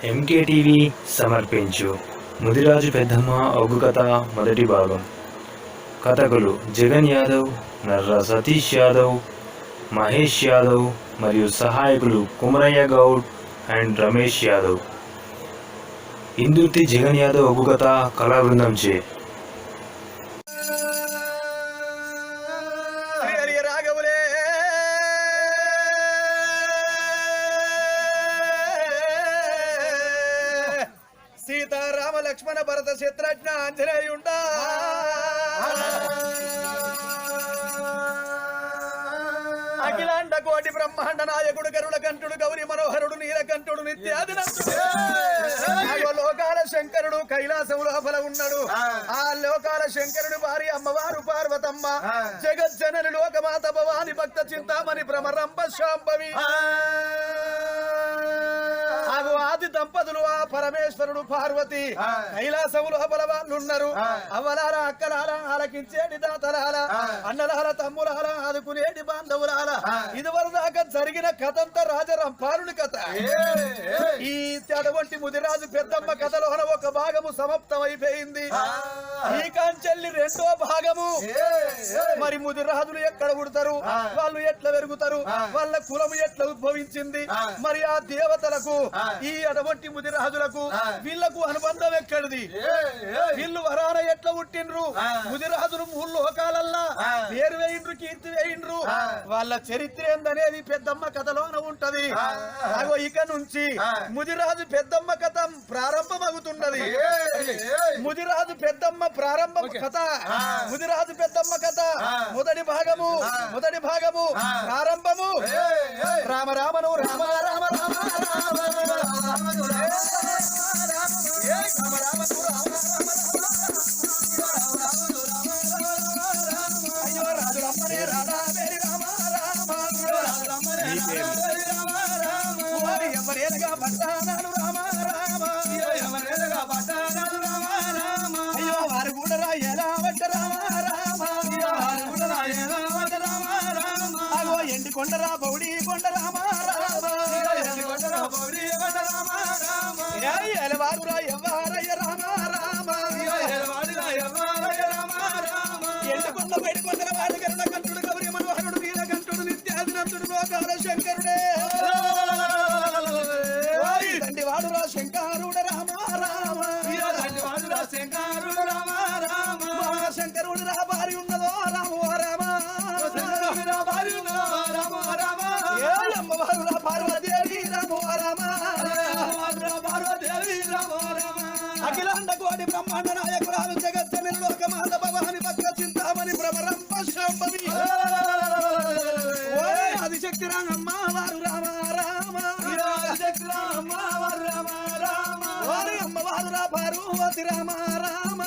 MKTV సమర్పించు ముదిరాజు పెద్దమ్మ ఒగ్గు కథ మొదటి భాగం. కథకులు జగన్ యాదవ్, నర్రా సతీష్ యాదవ్, మహేష్ యాదవ్ మరియు సహాయకులు కుమరయ్య గౌడ్ అండ్ రమేష్ యాదవ్. ఇందుర్తి జగన్ యాదవ్ ఒగ్గు కథ కళా బృందం చే సీతారామ లక్ష్మణ భరత శత్రుఘ్న ఆంజనేయుండా అఖిలాండ కోటి బ్రహ్మాండ నాయకుడు గరుడ కంఠుడు గౌరి మనోహరుడు నీలకంఠుడు నిత్యాదినంతుడు లోకాల శంకరుడు కైలాసం లోపల ఉన్నాడు. ఆ లోకాల శంకరుడు భార్య అమ్మవారు పార్వతమ్మ, జగజ్జనని లోకమాత భవాని భక్త చింతామణి భ్రమరంభ శాంభవి. ఆది దంపతులు ఆ పరమేశ్వరుడు పార్వతి కైలాసము లోపల వాళ్ళున్నారు. అవ్వలాల అక్కలాల ఆలకించేటి దాతలాల అన్నలాల తమ్ములాల ఆదుకునేటి బాంధవులాల ఇదివరకు దాకా జరిగిన కథంతా రాజరంపారుని కథ. ఈ అటువంటి ముదిరాజు పెద్దమ్మ కథలోన ఒక భాగము సమాప్తమైపోయింది. ఈ కాంచెల్లి రెండో భాగము. మరి ముదిరాజులు ఎక్కడ పుడతారు, వాళ్ళు ఎట్లా పెరుగుతారు, వాళ్ళ కులము ఎట్లా ఉద్భవించింది, మరి ఆ దేవతలకు ఈ అటువంటి ముదిరాజులకు వీళ్లకు అనుబంధం ఎక్కడిది, వీళ్ళు వరాన ఎట్లా పుట్టిండ్రు, ముదిరాజులు మూడు లోకాలల్లా పేరు వేయిండ్రు, కీర్తి వేయిండ్రు, వాళ్ళ చరిత్ర ఏందనేది పెద్దమ్మ కథలోన ఉంటది. ఇక నుంచి ముదిరాజు పెద్దమ్మ కథ ప్రారంభమవుతున్నది. ముదిరాజు పెద్దమ్మ ప్రారంభ కథ, ముదిరాజు పెద్దమ్మ కథ మొదటి భాగము ప్రారంభము. రామ రామను రామ రామ రామ ఎవరేగా పట్టానాలు రామ రామ, అయ్యో వారు కూడా రాయలా వడ్డ రామ రామ, అగో ఎండి కొండరా బౌడి కొండ రామ రామ, ఎలవారురా ఎవ్వారయ్య రామ రామ, ఎండుకొండ బయట కొండల వాడు గరుడ కంఠుడు గౌరి మనోహరుడు నీలకంఠుడు నిత్యాదినంతుడు లోకాల శంకరుడే. దండివాడురా శంకరుడు రామ రామ, శంకరుడు రా భారీ ఉన్నదో రామో రామ, అమ్మవారు రా పార్వదేవి రామో రామ, అఖిలాండ కోటి బ్రహ్మాండ నాయకురాలు జగజ్జనని లోకమాత భవాని భక్త చింతామణి భ్రమరంభ శాంభవి. ఆదిశక్తి రామమ్మ వారు రామ రామ, వారి అమ్మవారు రా పార్వతి రామ రామ,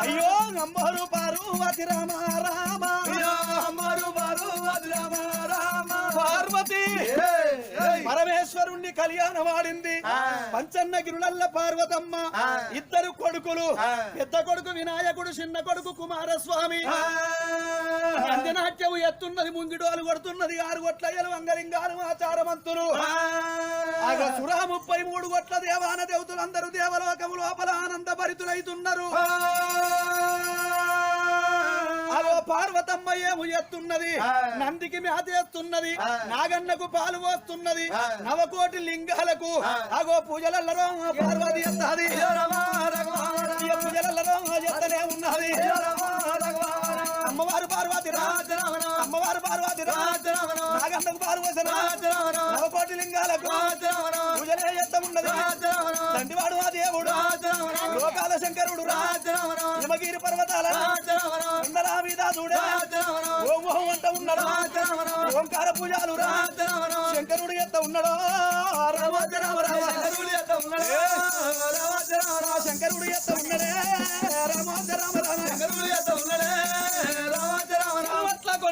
అయ్యో అమ్మవారు పార్వతి రామ రామ, పార్వతి పరమేశ్వరుణ్ణి కళ్యాణం ఆడింది. పంచన్న గిరులల్ల పార్వతమ్మ ఇద్దరు కొడుకులు, పెద్ద కొడుకు వినాయకుడు, చిన్న కొడుకు కుమారస్వామి. అంజనాట్యము ఎత్తున్నది, ముంగిడోలు కొడుతున్నది, 6 గొట్లయ్యలు అంగలింగాలు ఆచారమంతులు. 33 గొట్ల దేవాన దేవతలందరూ దేవలోకము లోపల ఆనంద భరితులైతున్నారు. అగో పార్వతమ్మ ఏము ఎత్తున్నది, నందికి మేతేస్తున్నది, నాగన్నకు పాలు పోస్తున్నది, 9 కోటి లింగాలకు అగో పూజలలో పార్వతి ఎత్తది, పూజలలో ఎత్తనే ఉన్నది. అమ్మవారు పార్వతి అమ్మవారు పార్వతి నాగన్నకు పాలు పోసిన 9 కోటి లింగాలకు పూజలే ఎత్త ఉన్నది. తండ్రివాడు ఆ దేవుడు లోకాల శంకరుడు హిమగిరి పర్వతాల మీద ఓం అంట ఉన్నాడు, ఓంకార పూజలు శంకరుడు ఎత్త ఉన్నాడు, శంకరుడు ఎత్త ఉన్నాడే రామోజ రామ రామ,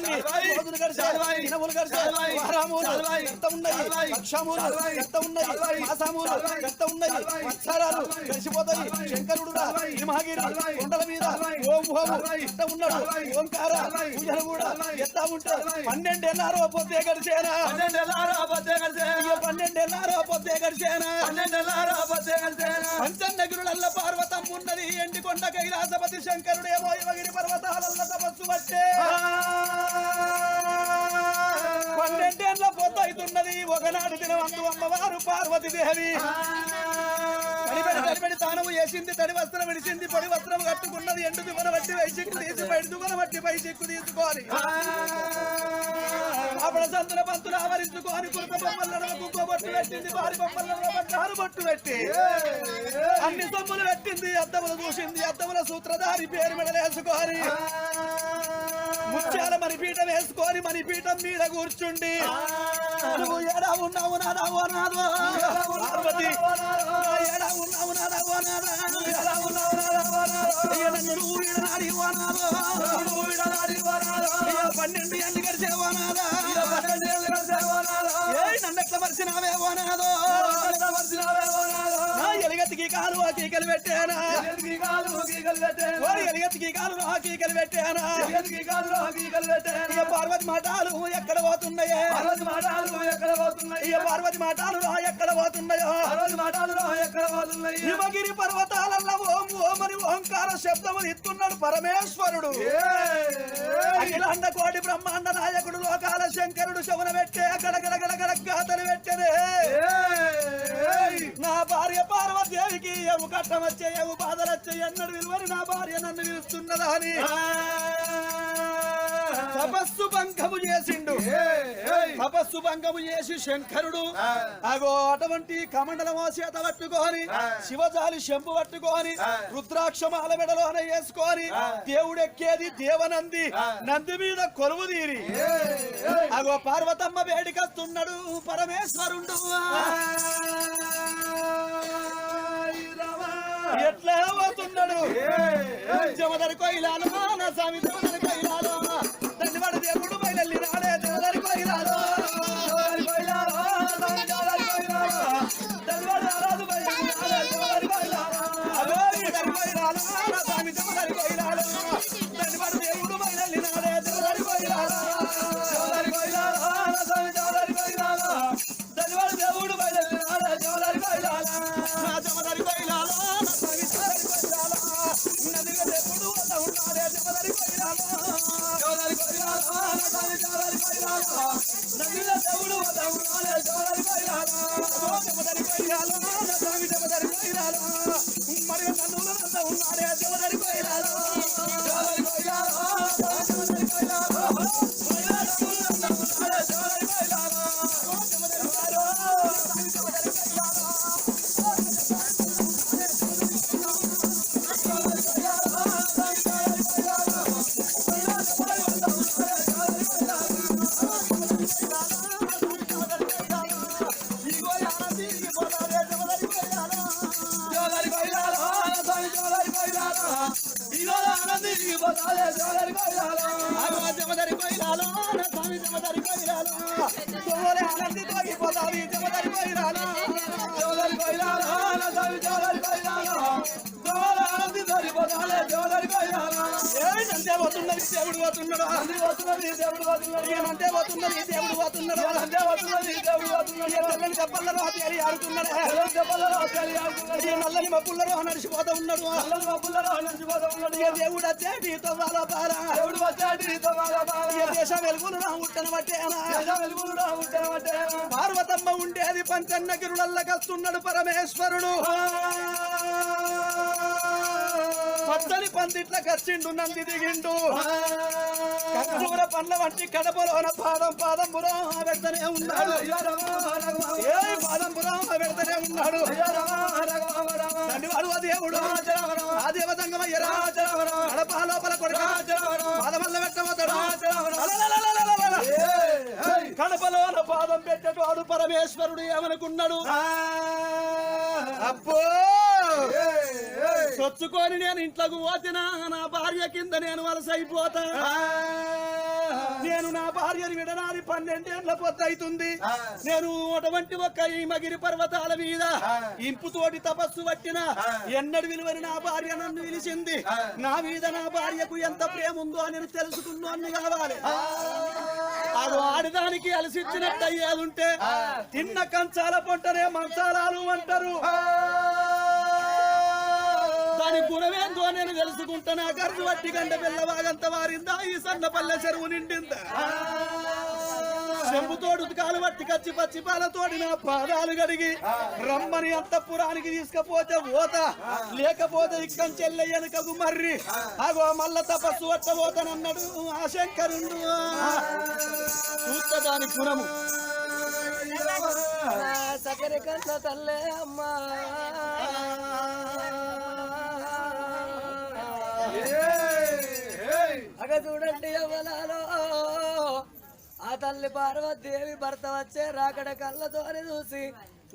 కొన్ని రోజులు గడిచాయి, దినములు గడిచాయి, వారములు ఎంత ఉన్నాయి, లక్షములు ఎంత ఉన్నాయి, మాసములు ఎంత ఉన్నాయి, సంవత్సరాలు గడిచిపోతాయి. శంకరుడు హిమగిరి కొండల మీద ఓం ఓం ఎంత ఉన్నాడు, ఓంకార పూజలు కూడా ఎత్తా ఉంటే 12 ఏళ్ళారో పొద్దే గడిచేనా, 12 ఏళ్ళారో పొద్దే గడిచేనా. పంచన్నగిరులల్ల పార్వతమ్మ ఉన్నది, ఎండికొండ కైలాసపతి శంకరుడేమో హిమగిరి పర్వతాలల్ల తపస్సు పట్టే 12 ఏళ్ళ పొద్దు అవుతున్నది. ఒకనాడు దినవంతు అమ్మవారు పార్వతీదేవి తడిపెడి తానము వేసింది, తడి వస్త్రం విడిచింది, పొడి వస్త్రం కట్టుకున్నది, ఎండు దువ్వన బట్టి వైసిక్కు తీసి బయట దువ్వన బట్టి పై చిక్కు తీసుకోవాలి. అప్పుడు సంతుల పంతులు ఆవరించుకొని కురుక బొమ్మలను కుక్క బొట్టు పెట్టింది, భారీ బొమ్మలను బంగారు బొట్టు పెట్టి అన్ని సొమ్ములు పెట్టింది. అద్దములు చూసింది, అద్దముల సూత్రధారి పేరు మెడలేసుకొని ముత్యాల మణిపీఠం వేసుకొని మణిపీఠం మీద కూర్చుండి నువ్వు ఎడా ఉన్నావు నాదవో నాదో పార్వతి, ఎడా ఉన్నావు నాదవో నాదా, నువ్వు విడనాడి ఓనాదో, 12 ఏళ్ళు గడిచేవో నాదా, నన్నెట్ల మర్చినావే ఓనాదో, ఎలిగతికి కాలు ఆ కీకలు పెట్టానా, ఎలిగతికి కాలు ఆ కీకలు పెట్టానా. పార్వతి మాటలు ఎక్కడ పోతున్నాయే, పార్వతి మాటలు ఎక్కడ పోతున్నాయో, హిమగిరి పర్వతాలలో ఓం ఓమని ఓంకార శబ్దములు ఇస్తున్నాడు పరమేశ్వరుడు. అఖిలాండ కోటి బ్రహ్మాండ నాయకుడు లోకాల శంకరుడు శవన పెట్టే గడగడగడగడ గాథలు పెట్టనే. నా భార్య పార్వతీదేవికి ఎవు కట్టం వచ్చే, ఎవు బాధలు వచ్చే, ఎన్నడు విలువని నా భార్య నన్ను పిలుస్తున్నదా అని తపస్సు భంగము చేసిండు. తపస్సు భంగము చేసి శంకరుడు అగో అటువంటి కమండలమో చేత పట్టుకొని, శివజాలి శంపు పట్టుకొని, రుద్రాక్షమాల మెడలోన వేసుకొని దేవుడెక్కేది దేవనంది, నంది మీద కొలువు తీరి అగో పార్వతమ్మ వేడికస్తున్నాడు పరమేశ్వరుడు. ఎట్లా పోతున్నాడు జమదరి కొయిలాలో నా స్వామి, జమదరి కొయిలాలో తండ్రివాడు దేవుడు బయలు రాడే, జమదరి కొయిలాలో తండ్రివాడు రారాజు బయలు రాడే, జమదరి కొయిలాలో నా స్వామి, జమదరి కొయిలాలో తండ్రివాడు దేవుడు బయలు రాడే, జమదరి కొయిలాలో నా స్వామి, జమదరి కొయిలాలో తండ్రివాడు దేవుడు బయలు రాడే, జమదరి కొయిలాలో నా జమదరి కొయిలాలో నా స్వామి, జమదరి కొయిలాలో నదిగా దేవుడు వల్ల ఉన్నాడే, జమదరి కొయిలాలో జమదరి కొయిలాలో నా స్వామి, జమదరి కొయిలాలో నదిగా దేవుడు వల్ల ఉన్నాడే, జమదరి కొయిలాలో జమదరి కొయిలాలో నా స్వామి, జమదరి కొయిలాలో మరి నన్నుల వల్ల ఉన్నాడే, జమదరి కొయిలాలో జమదరి కొయిలాలో జమదరి కొయిలాలో జమదరి కొయిలాలో జమదరి కొయిలాలో జమదరి కొయిలాలో నా స్వామి, జమదరి కొయిలాలో ఆనంది తొలగిపోతావి, జమదరి కొయిలాలో జమదరి కొయిలాలో నా స్వామి, జమదరి కొయిలాలో ఆనంది తొలగిపోతాలే, జమదరి కొయిలాలో ఏమంటే పోతున్నది దేవుడు పోతున్నాడు, అంది పోతున్నది దేవుడు పోతున్నాడు, ఏమంటే పోతున్నది దేవుడు పోతున్నాడు, అంతే పోతున్నది దేవుడు పోతున్నాడు. తెల్లని కప్పల్లో తేలి ఆడుతున్నాడు, నల్లని మబ్బుల్లో నడిచిపోతూ ఉన్నాడు, నల్లని మబ్బుల్లో నడిచిపోతూ ఉన్నాడు. దేవుడు వచ్చే నీతో బాలపారా, దేవుడు వచ్చే నీతో బాలపారా, దేశం వెలుగులు నా ఉట్టన పట్టేనా, వెలుగులు నా ఉట్టన పట్టేనా. పార్వతమ్మ ఉండేది పంచన్నగిరులల్లకస్తున్నాడు పరమేశ్వరుడు. పచ్చని పందిట్ల కచ్చిండు, నంది దిగిండు, కర్పూర పండ్ల వంటి కడపలోన పాదం పాదంబురం పెడతనే ఉన్నాడు, ఏ పాదంబురం పెడతనే ఉన్నాడు. తండ్రివాడు ఆ దేవుడు, ఆ దేవతంగమయ్యరా, కడప లోపల కొడుక పాదమల్ల పెట్టబోతాడు, కడపలోన పాదం పెట్టేటోడు పరమేశ్వరుడు ఏమనుకున్నాడు, అబ్బో చొచ్చుకొని నేను ఇంట్లోకి పోతినా నా భార్య కింద నేను వలసైపోతా, నేను నా భార్యని విడనాడి 12 ఏళ్ల పొద్దవుతుంది. నేను అటువంటి ఒక్క హిమగిరి పర్వతాల మీద ఇంపుతోటి తపస్సు పట్టిన ఎన్నడు విలువని నా భార్య నన్ను పిలిచింది. నా మీద నా భార్యకు ఎంత ప్రేమ ఉందో అని తెలుసుకున్నాను కావాలి. అది ఆడదానికి అలసిచ్చినట్టు అయ్యేదుంటే తిన్న కంచాల పొంటనే మంచాలాలు అంటారు. దాని గుణమేందో నేను తెలుసుకుంటున్నా. గర్భు వట్టి గంట పిల్లవాగంత వారిందా ఈ సన్నపల్లె చెరువు నిండిందా. చెంబుతోడు కాలు పట్టి కచ్చి పచ్చి పాలతోడి నా పాదాలు గడిగి రమ్మని అంతఃపురానికి తీసుకపోతే ఓత, లేకపోతే ఇక్కం చెల్లె వెనుకకు మర్రి అగో మల్ల తపస్సు పట్టబోతానన్నాడు ఆ శంకరుండు. చూస్తా దాని గుణము. సకరి కన్న తల్లే అమ్మా అగ చూడండి ఎవలాలో ఆ తల్లి పార్వతీదేవి భర్త వచ్చే రాకడ కళ్ళతోని చూసి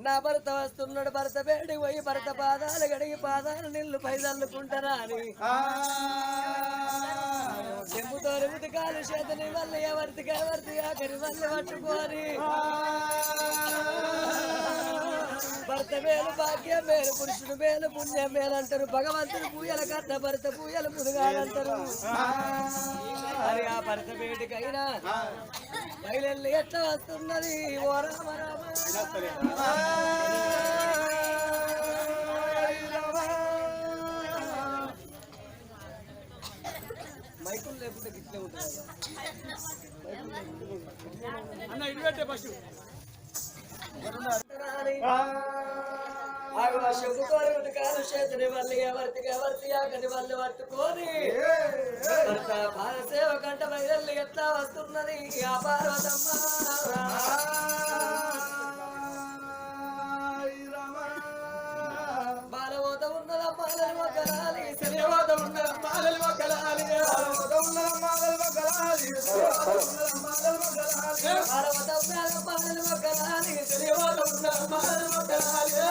నా భర్త వస్తున్నాడు, భర్త పేడికి పోయి భర్త పాదాలు గడిగి పాదాలు నీళ్లు పైదల్లుకుంటారా అని చెంపుతో ఉతికాలు చేతుని వల్ల ఎవరికి ఆఖరి వల్ల పట్టుకోని భర్త మేలు భాగ్యం మేలు పురుషుడు మేలు పుణ్యం మేలు అంటారు. భగవంతుడు పూయల కట్ట భర్త పూయల ముదుగాలంటారు. మరి ఆ భర్త పేటికైనా బయలు ఎట్లా వస్తున్నది ఓ రామ రామ. మైకులు లేకపోతే గిట్లే ఉంటుంది అన్న ఇటు పెట్టే పశు చేతుని వల్లి ఎవరికి ఆకని వాళ్ళు పట్టుకొని సేవ కంట బయలు ఎట్లా వస్తున్నది ఆ పార్వతమ్మ. బాలవోత ఉన్నదా పాలలు ఒకలాలి, శ్రీవోత ఉన్నదా పాలలు ఒకలాలి, బాలవోత ఉన్నదా పాలలు ఒకలాలి, శ్రీవోత ఉన్నదా పాలలు ఒకలాలి,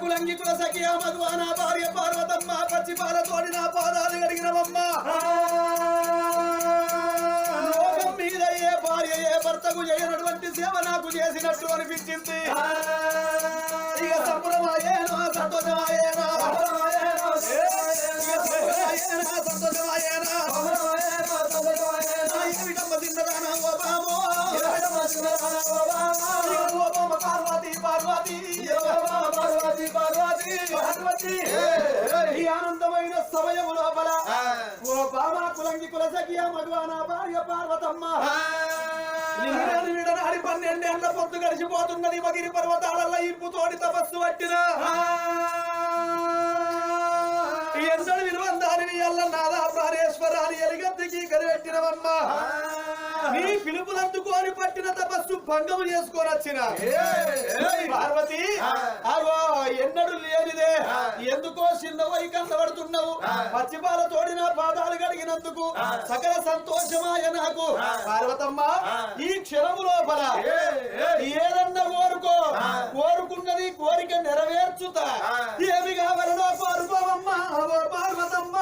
కులంగికుల సఖియా మధువాన భార్య పార్వతమ్మ పచ్చి పాలతోడి నా పాదాలు గడిగినవమ్మ. లోకం మీద ఏ భార్య ఏ భర్తకు చేయనటువంటి సేవ నాకు చేసినట్టు అనిపించింది. ఇక సంబరమాయేనా సంతోషమాయేనా సంతోషమాయేనా పార్వతి పార్వతి సమయం లోపల ఓ బాబా కులంగి కుల సఖియ మగవాన భార్య పార్వతమ్మ వీడనాడి 12 ఏళ్ల పొద్దు గడిచిపోతున్నది మగిరి పర్వతాలలో ఇంపు తోడి తపస్సు పట్టిన ఎందడు విలువందాని ఎల్ల నాదా ప్రాణేశ్వరాన్ని ఎలుగెత్తికి కనిపెట్టినవమ్మ నీ పిలుపులందుకోని పట్టిన తపస్సు భంగము చేసుకొని వచ్చిన పార్వతి అగో ఎన్నడు లేనిదే ఎందుకో చిన్నవై కన్నబడుతున్నావు పచ్చిపాల తోడిన పాదాలు కడిగినందుకు సకల సంతోషమాయ నాకు పార్వతమ్మ ఈ క్షణము లోపల ఏదన్నా కోరుకున్నది కోరిక నెరవేర్చుతా ఏమి కావాలనో కోరుకోవమ్మ పార్వతమ్మ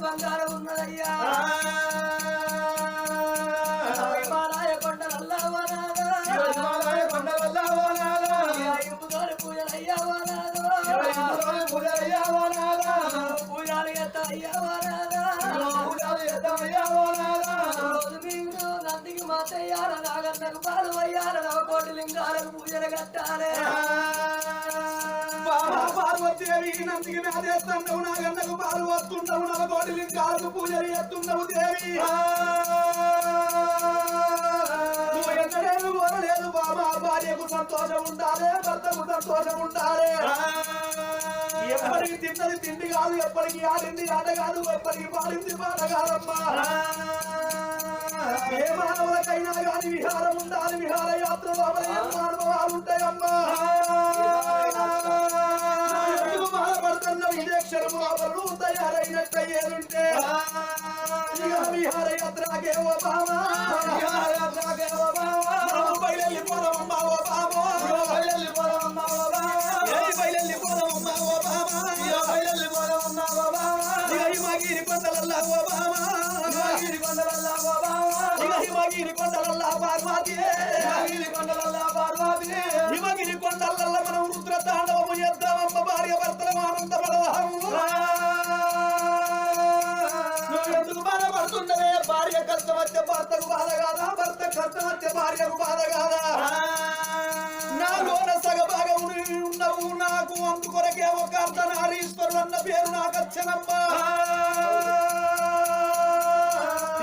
బంగారం ఉన్నదయ్యా నందికి మాతయ్యాల నాగన్నకు పాలు అయ్యాల నవకోటి లింగాలకు పూజలు కట్టాలే పార్వతీదేవి నందికి మేదేస్తున్నావు నాగన్నకు పాలు వస్తుండవు నవకోటి లింగాలకు పూజలు చేస్తుండవు దేవి లేదు బాబా భార్యకు సంతోషం ఉండాలి భర్తకు సంతోషం ఉండాలి ఎప్పటికి తిన్నది తిండి కాదు ఎప్పటికి ఆడింది ఆట కాదు ఎప్పటికి పాడింది పాట కాదమ్మా ఏ మానవులకైనా కానీ విహారం ఉండాలి విహార యాత్ర అనుభవాలు ఉంటాయమ్మా బాధపడుతున్న ఇదే క్షణము అవరు తయారైనట్టు ఏదుంటే విహార యాత్రకే ఓ బాబా బయలు పోదమ్మా ఓ బాబో బయలు పోదమ్మా ఓ బాబా బయలు పోదమ్మా ఓ బాబా బయలు పోదమ్మా ఓ బాబా హిమగిరి కొండలల్లా ఓ బాబా హిమగిరి కొండలల్లా ఓ బాబా హిమగిరి కొండలల్లా పార్వతి హిమగిరి కొండలల్లా పార్వతి హిమగిరి కొండలల్లా మనం రుద్ర తాండవము చేద్దామమ్మ భార్య భర్తల ఆనందపడదాము ఎందుకు బాధపడుతుండవే భార్య కష్టం వచ్చే భర్తకు బాధ కాదా భర్త కష్టం వచ్చే భార్యకు బాధ కాదా నాలోన సగభాగం ఉన్నవు నాకు అందుకొరకే ఒక అర్ధనారీశ్వరుడు అన్న పేరు నాకు వచ్చనమ్మా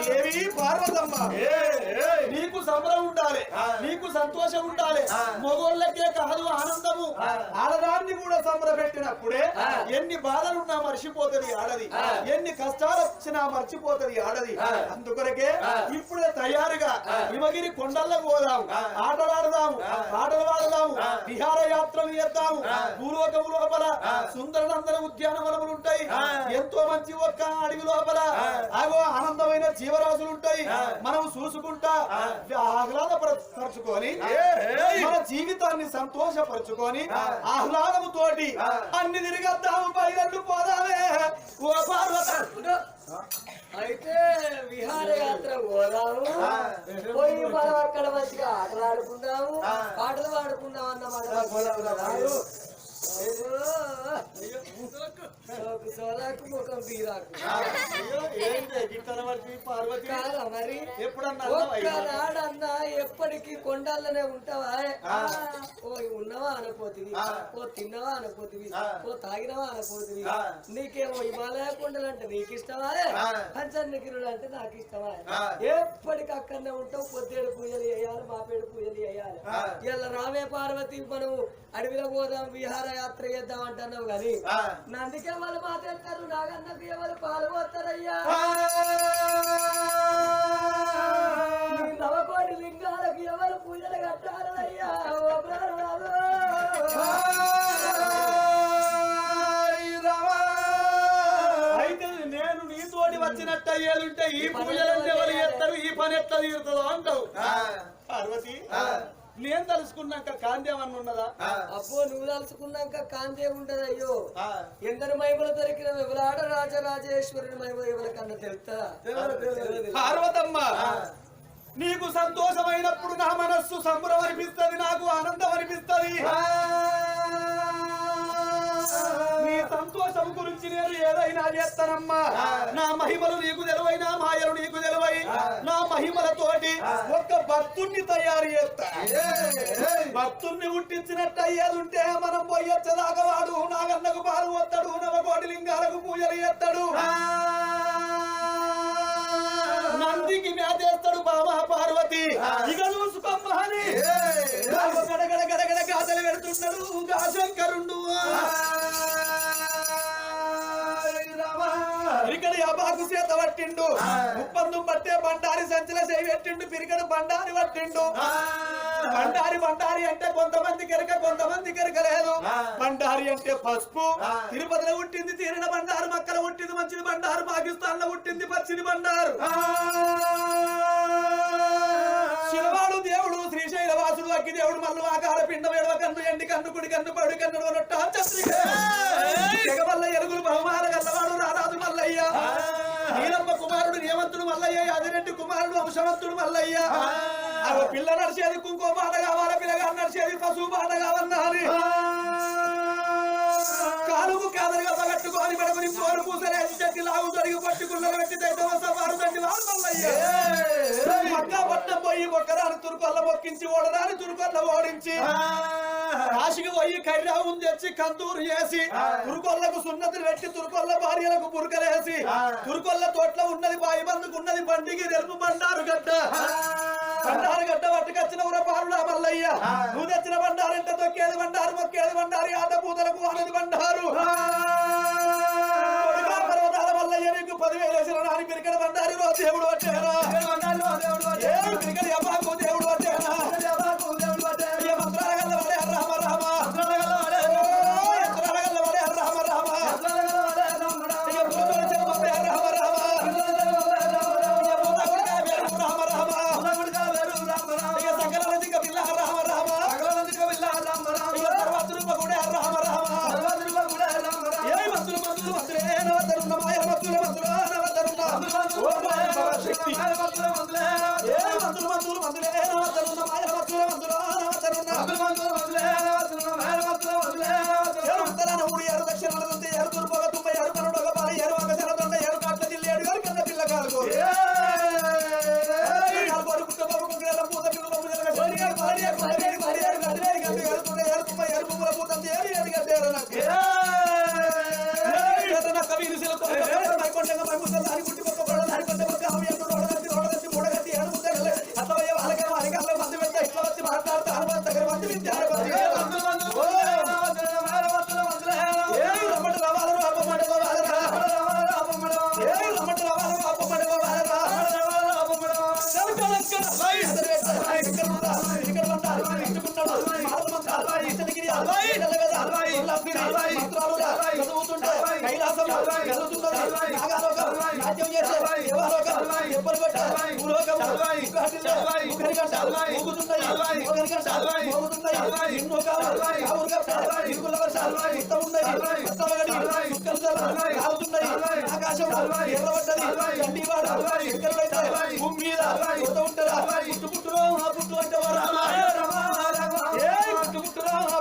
దేవి పార్వతమ్మ నీకు సంబరం ఉండాలి నీకు సంతోషం ఉండాలి మగోళ్ళకే కాదు ఆనందము ఆడదాన్ని కూడా సంబర పెట్టినప్పుడే ఎన్ని బాధలున్నా మర్చిపోతుంది ఆడది ఎన్ని కష్టాలు వచ్చినా మర్చిపోతుంది ఆడది అందుకొరకే ఇప్పుడే తయారుగా హిమగిరి కొండల్లో పోదాము ఆటలాడదాము పాటలు పాడదాము విహార యాత్రలు చేద్దాము భూలోకము లోపల సుందరనందన ఉద్యానవనములు ఉంటాయి ఎంతో మంచి ఒక్క అడవి లోపల ఆగో ఆనందమైన జీవరాశులు ఉంటాయి మనం చూసుకుంటా ఆహ్లాదపరచుకొని మన జీవితాన్ని సంతోషపరచుకొని ఆహ్లాదము తోటి అన్ని తిరిగద్దాము బయలు పోదామే ఓ పార్వతి అయితే విహారయాత్ర పోదాము పోయి మనం అక్కడ మంచిగా ఆటలు ఆడుకుందాము పాటలు పాడుకుందాం అన్నమాట సోరాకు ముఖం బీరాకు పార్వతి కాదా మరి ఎప్పుడన్నా ఒక్కనాడన్నా ఎప్పటికీ కొండల్లనే ఉంటావా ఓ ఉన్నవా అనపోతివి ఓ తిన్నవా అనపోతివి ఓ తాగినవా అనపోతివి నీకేమో హిమాలయ కొండలు అంటే నీకు ఇష్టమా పంచన్నికిరుడు అంటే నాకు ఇష్టమా ఎప్పటికి అక్కడనే ఉంటావు పొద్దేడు పూజలు చేయాలి మాపేడు పూజలు చేయాలి ఇలా రామే పార్వతి మనం అడవిలో పోదాం విహారయాత్ర చేద్దాం అంటున్నావు గాని నందుకే వాళ్ళు మాట్లాడతారు నాగన్నకు ఎవరు పాల్గొతారయ్యా నవకోటి లింగాలకు ఎవరు పూజలు కట్టారయ్యా ఓ ప్రాణనాథు. అయితే నేను నీతోటి వచ్చినట్టు అయ్యేదుంటే ఈ పూజలు ఎవరు చేస్తారు ఈ పని ఎట్లా తీరుతుందో అంటావు పార్వతి నేను తలుసుకున్నాక కాందేమన్నా ఉన్నదా అబ్బో నువ్వు తలుచుకున్నాక కాంతే ఉంటది అయ్యో ఎందరి మహిమలు దొరికిన వివరాడ రాజరాజేశ్వరుని మహిమ ఎవరికన్నా తెలుస్తా పార్వతమ్మ నీకు సంతోషమైనప్పుడు నా మనస్సు సంబరం అనిపిస్తుంది నాకు ఆనందం అనిపిస్తుంది నీ సంతోషం గురించి నేను ఏదైనా చేస్తానమ్మా నా మహిమలు నీకు తెలివై నా మాయలు నీకు తెలివై నా మహిమలతోటి ఒక్క భక్తుణ్ణి తయారు చేస్తా భక్తుణ్ణి పుట్టించినట్టు అయ్యేది ఉంటే మనం పోయొచ్చేదాకా వాడు నాగన్నకు పాలు పోతాడు నవకోటి లింగాలకు పూజలు చేస్తాడు నందికి మేతేస్తాడు బాబా పార్వతి ఇక చూసుకోమ్మా అని గడగడ గడగడ గాథలు పెడుతున్నాడు శంకరుండు ఇక్కడ యాబాకు చేత పట్టిండు ముప్పందు పట్టే బండారి సంచల చేయి పెట్టిండు పిరికడు బండారి పట్టిండు బండారి అంటే కొంతమంది కెరక కొంతమంది కెరక లేదు బండారి అంటే పసుపు తిరుపతిలో పుట్టింది తీరిన బండారు మక్కల పుట్టింది మంచిది బండారు పాకిస్తాన్ లో పుట్టింది పచ్చిది బండారు శిలవాడు దేవుడు శ్రీశైల వాసుడు అగ్గి దేవుడు మల్లు ఆకార పిండ వేడవ కన్ను ఎండి కన్ను కుడి కన్ను పడి కన్ను జగవల్ల ఎరుగులు బహుమాన గల్లవాడు రారాజు మల్లయ్య నీలమ్మ కుమారుడు నియమంతుడు మల్లయ్య అదిరెడ్డి కుమారుడు అంశవంతుడు మల్లయ్య పిల్ల నడిచేది కుంకో మాట కావాల పిల్లగా నడిచేది పశువు మాట కావన్నారు కాలుకు కాదలుగా పగట్టుకొని పెడకుని పోరు పూసలేసి చెట్టి లాగు దొరికి పట్టుకున్నలు పెట్టి వారు తండ్రి వారు మల్లయ్య మక్కా పట్నం పోయి ఒక్కరాని తురుకొల్ల మొక్కించి ఓడరాని తురుకొల్ల ఓడించి కాశీకి పోయి కైరావును తెచ్చి కందూరు చేసి తురుకొల్లకు సున్నతులు పెట్టి తురుకొల్ల భార్యలకు పురుకలేసి తురుకొల్ల తోట్ల ఉన్నది బాయి బందుకు ఉన్నది బండికి తెలుపు బండారు గడ్డ పట్టుకొచ్చిన ఉరపారుడా మల్లయ్య నువ్వు తెచ్చిన బండారంటే తొక్కేది బండారు మొక్కేది బండారు ఆట పూతలకు అనేది బండారు పర్వతాల మల్లయ్య నీకు 10,000 వేసిన నాని పిరికడ బండారు దేవుడు వచ్చారా పిరికడ అబ్బాకు దేవుడు వచ్చారా మంత్రాల వడే రామ రామ రామ రామ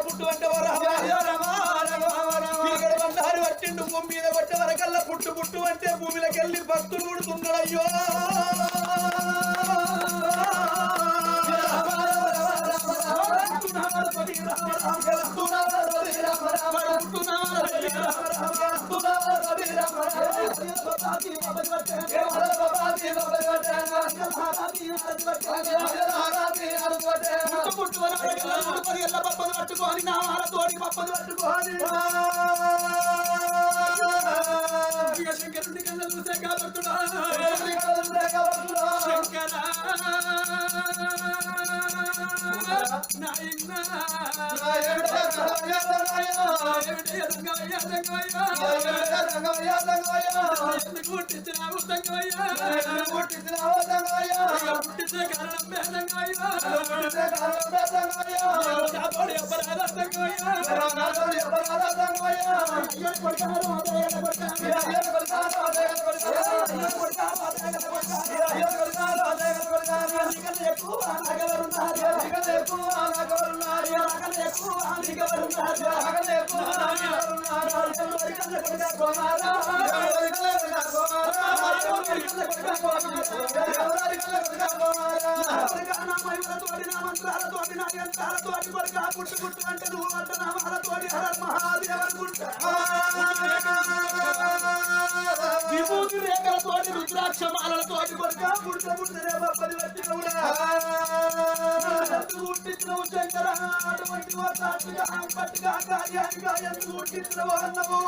పుట్టు అంటే భూమి మీద కొట్టే వరకల్లా పుట్టు పుట్టు అంటే భూమిలోకి వెళ్ళి భక్తులు పుడుతున్నాడయ్యో పట్టుకొని నా వాళ్ళతోటి పప్పది పట్టుకోని శంకరుడి కన్నా చూసే కాబడుతున్నా శంకర పుట్టించినావు పుట్టించే కారణం విభూతి రేఖలతోటి రుద్రాక్షమాలతోటి కొడుక పుట్ట పుట్టనే బప్పది పుట్టించినవు శంకర అటువంటి పట్టుగా పట్టుగా కార్యానిగా ఎందుకు పుట్టించినవు అన్నవు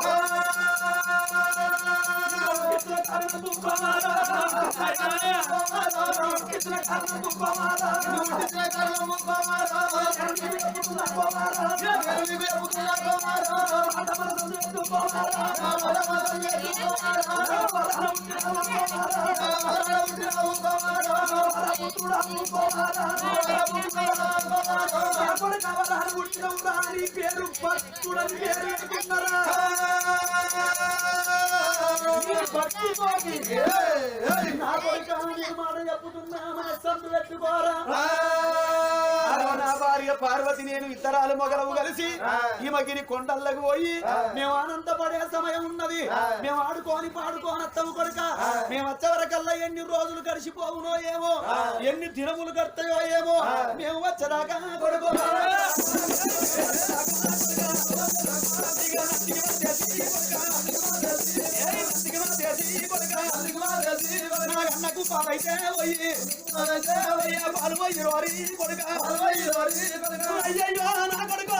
పేరు భక్తుడని పేరు పెట్టుకున్నారా నా భార్య పార్వతి నేను ఇద్దరాలు మొగలవు కలిసి ఈమెకి కొండల్లోకి పోయి మేము ఆనందపడే సమయం ఉన్నది మేము ఆడుకొని పాడుకోనత్తము కొడుక మేము వచ్చేవరకల్లా ఎన్ని రోజులు గడిచిపోవునో ఏమో ఎన్ని దినములు గడతాయో ఏమో మేము వచ్చేదాకా కొడుకో అన్నకు పాలైతే పోయి పాలు పోయి రోరి కొడుక అయ్యో నా కొడుక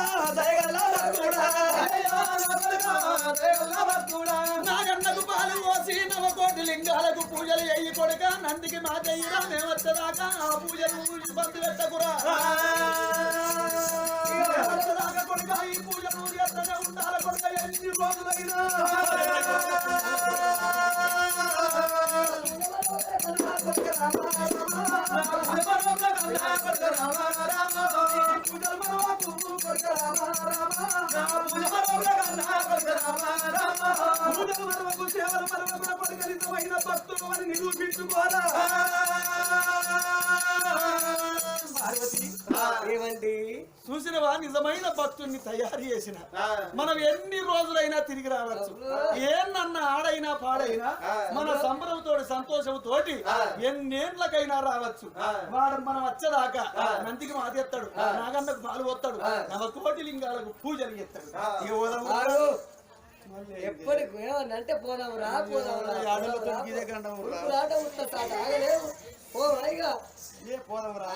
నాగన్నకు పాలు పోసి నవకోటి లింగాలకు పూజలు అయ్యి కొడుక నందికి మా చెయ్యిరా మేము వచ్చేదాకా ఆ పూజలు బంధు పెట్టకురా కొడుక ఈ పూజలు ఎట్లనే ఉండాలి కొడుక ఎన్ని రోజులైనా భక్తులు నిరూపించుకోరా ఏమండి చూసినవా నిజమైన భక్తుల్ని తయారు చేసిన మనం ఎన్ని రోజులైనా తిరిగి రావచ్చు ఏనన్నా ఆడైనా పాడైనా మన సంబరంతో సంతోషంతోటి ఎన్నేళ్లకైనా రావచ్చు వాడు మనం వచ్చేదాకా నందికి మాదేస్తాడు నాగన్నకు పాలు పోతాడు నవకోటి లింగాలకు పూజలు చేస్తాడు ఎప్పటికి ఏమన్నంటే పోదాం రా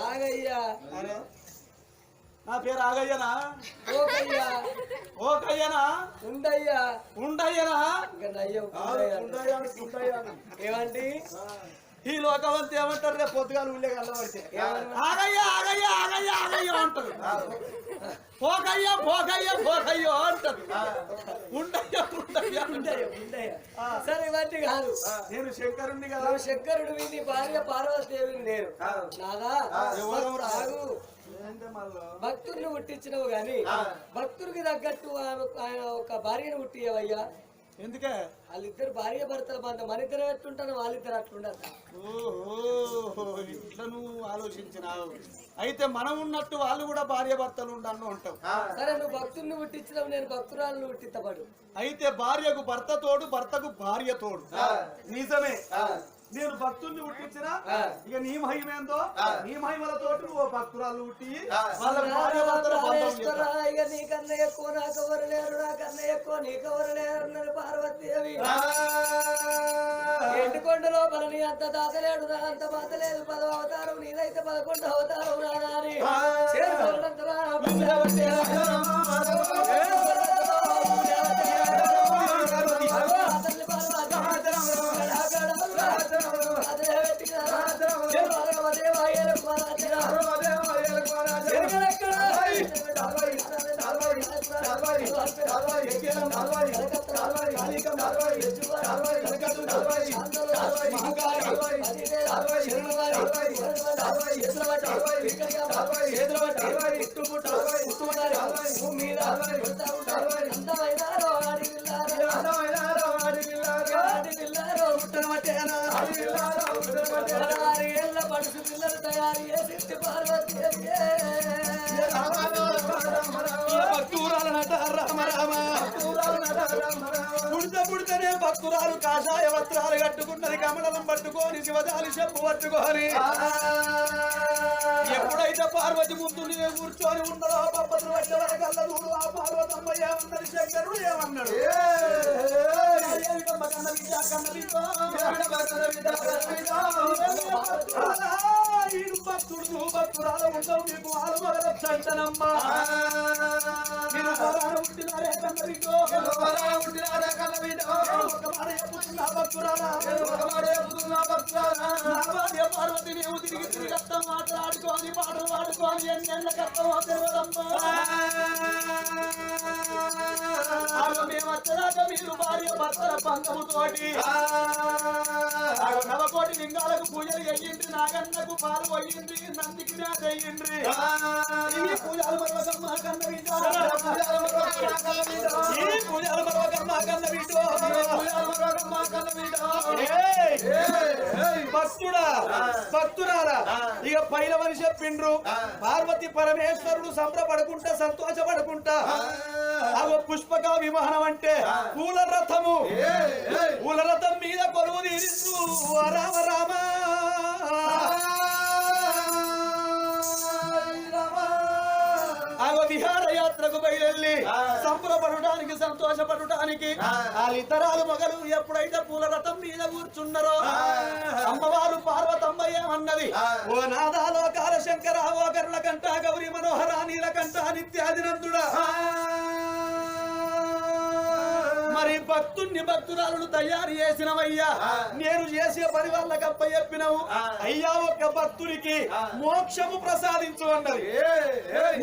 ఆగయ్యా నా పేరు ఆగయ్యనా ఓకయ్యా ఓకయ్యనా ఉండయ్యా ఉండయ్యనా ఏమండి ఈ లోకవంతి ఏమంటారు రేపు పొద్దుగాలు ఊళ్ళే కళ్ళబడితే ఆగయ్యా ఆగయ్యా ఆగయ్యా ఆగయ్యో అంటారు పోకయ్యా పోకయ్యా పోకయ్యో అంటారు ఉండయ్యా ఉండయ్యా ఉండయ్యా సరే ఇవన్నీ కాదు నేను శంకరుణ్ణి కదా శంకరుడు నీ భార్య పార్వతీదేవిని నేను నాదా ఆగు భక్తుడిని పుట్టించినవు గాని భక్తుడికి తగ్గట్టు ఆయన ఒక భార్యను పుట్టియవయ్యా ఎందుకే వాళ్ళిద్దరు భార్య భర్తల బంధం మన ఇద్దరు ఎట్లుంటాను వాళ్ళిద్దరు అట్లుండదు. ఓహో ఇట్లా నువ్వు ఆలోచించినావు. అయితే మనం ఉన్నట్టు వాళ్ళు కూడా భార్య భర్తలు ఉండను అంటావు. సరే నువ్వు భక్తుడిని పుట్టించినావు, నేను భక్తురాలను పుట్టించబడు. అయితే భార్యకు భర్త తోడు, భర్తకు భార్య తోడు. నిజమే. నేను భక్తుల్ని పుట్టించిన ఇక నీ మహిమేందో నీ మహిమలతోటి నువ్వు భక్తురాలు పుట్టి వాళ్ళ భార్య భర్తల బంధం చేస్తావు. ఇక నీకన్నా ఎక్కువ నాకెవరు లేరు, నాకన్నా ఎక్కువ నీకెవరు లేరు పార్వతీదేవి. ఎండుకొండ లోపల నీ అంత దాతలేడు, నా అంత మాతలేదు. 10వ అవతారం నీదైతే 11వ అవతారం రాని పడుసు పిల్లలు తయారు చేసి పార్వతీ పుడితేనే భక్తురాలు కాషాయ వస్త్రాలు కట్టుకున్నది, కమలం పట్టుకొని శివదాలి చెప్పు పట్టుకొని ఎప్పుడైతే పార్వతి ముందు కూర్చొని ఉన్నదో పబ్బతులు వచ్చే వరకల్లా చూడు ఆ పార్వతమ్మ ఏమన్నది, శంకరుడు ఏమన్నాడు, ఈడు భక్తుడు నువ్వు భక్తురాలు ఉంటావు, నీకు వాళ్ళు మొదలొచ్చంటనమ్మా పుట్టినారే కన్నవితో పార్వతి నీవు తిరిగి తిరిగి అర్థం మాట్లాడుకోని పాటలు పాడుకోని ఎన్నెన్న కర్తమో తెలియదమ్మా. మేము వచ్చాక మీరు భార్య భర్తల బంధముతోటి నవకోటి లింగాలకు పూజలు అయ్యింది, నాగన్నకు పాలు అయ్యింది, నందికి నాట అయ్యింది. ఈ పూజలు మరొకమ్మ కన్న వీటో, ఈ పూజలు మరొకమ్మ కన్న వీటో, భక్తుడా భక్తురారా ఇక పైలవని చెప్పిండ్రు. పార్వతి పరమేశ్వరుడు సంబరపడుకుంటా సంతోషపడుకుంటా అవ పుష్పక విమానం అంటే పూల రథము, పూల రథం మీద కొలువు తీరిండ్రు. రామ రామ విహారయాత్రకు బయలుదేరి సంబరపడటానికి సంతోషపడటానికి వాళ్ళిద్దరాలు మొగలు ఎప్పుడైతే పూల రథం మీద కూర్చున్నారో అమ్మవారు పార్వతమ్మ ఏమన్నది, ఓ నాదాలోకాల శంకర ఓ గరుల కంట గౌరీ మనోహర నీల కంట నిత్యాదినందుడా, మరి భక్తుణ్ణి భక్తురాలను తయారు చేసినవయ్యా, నేను చేసే పని వాళ్ళకి అప్ప చెప్పినవు అయ్యా, ఒక భక్తుడికి మోక్షము ప్రసాదించు అన్నది.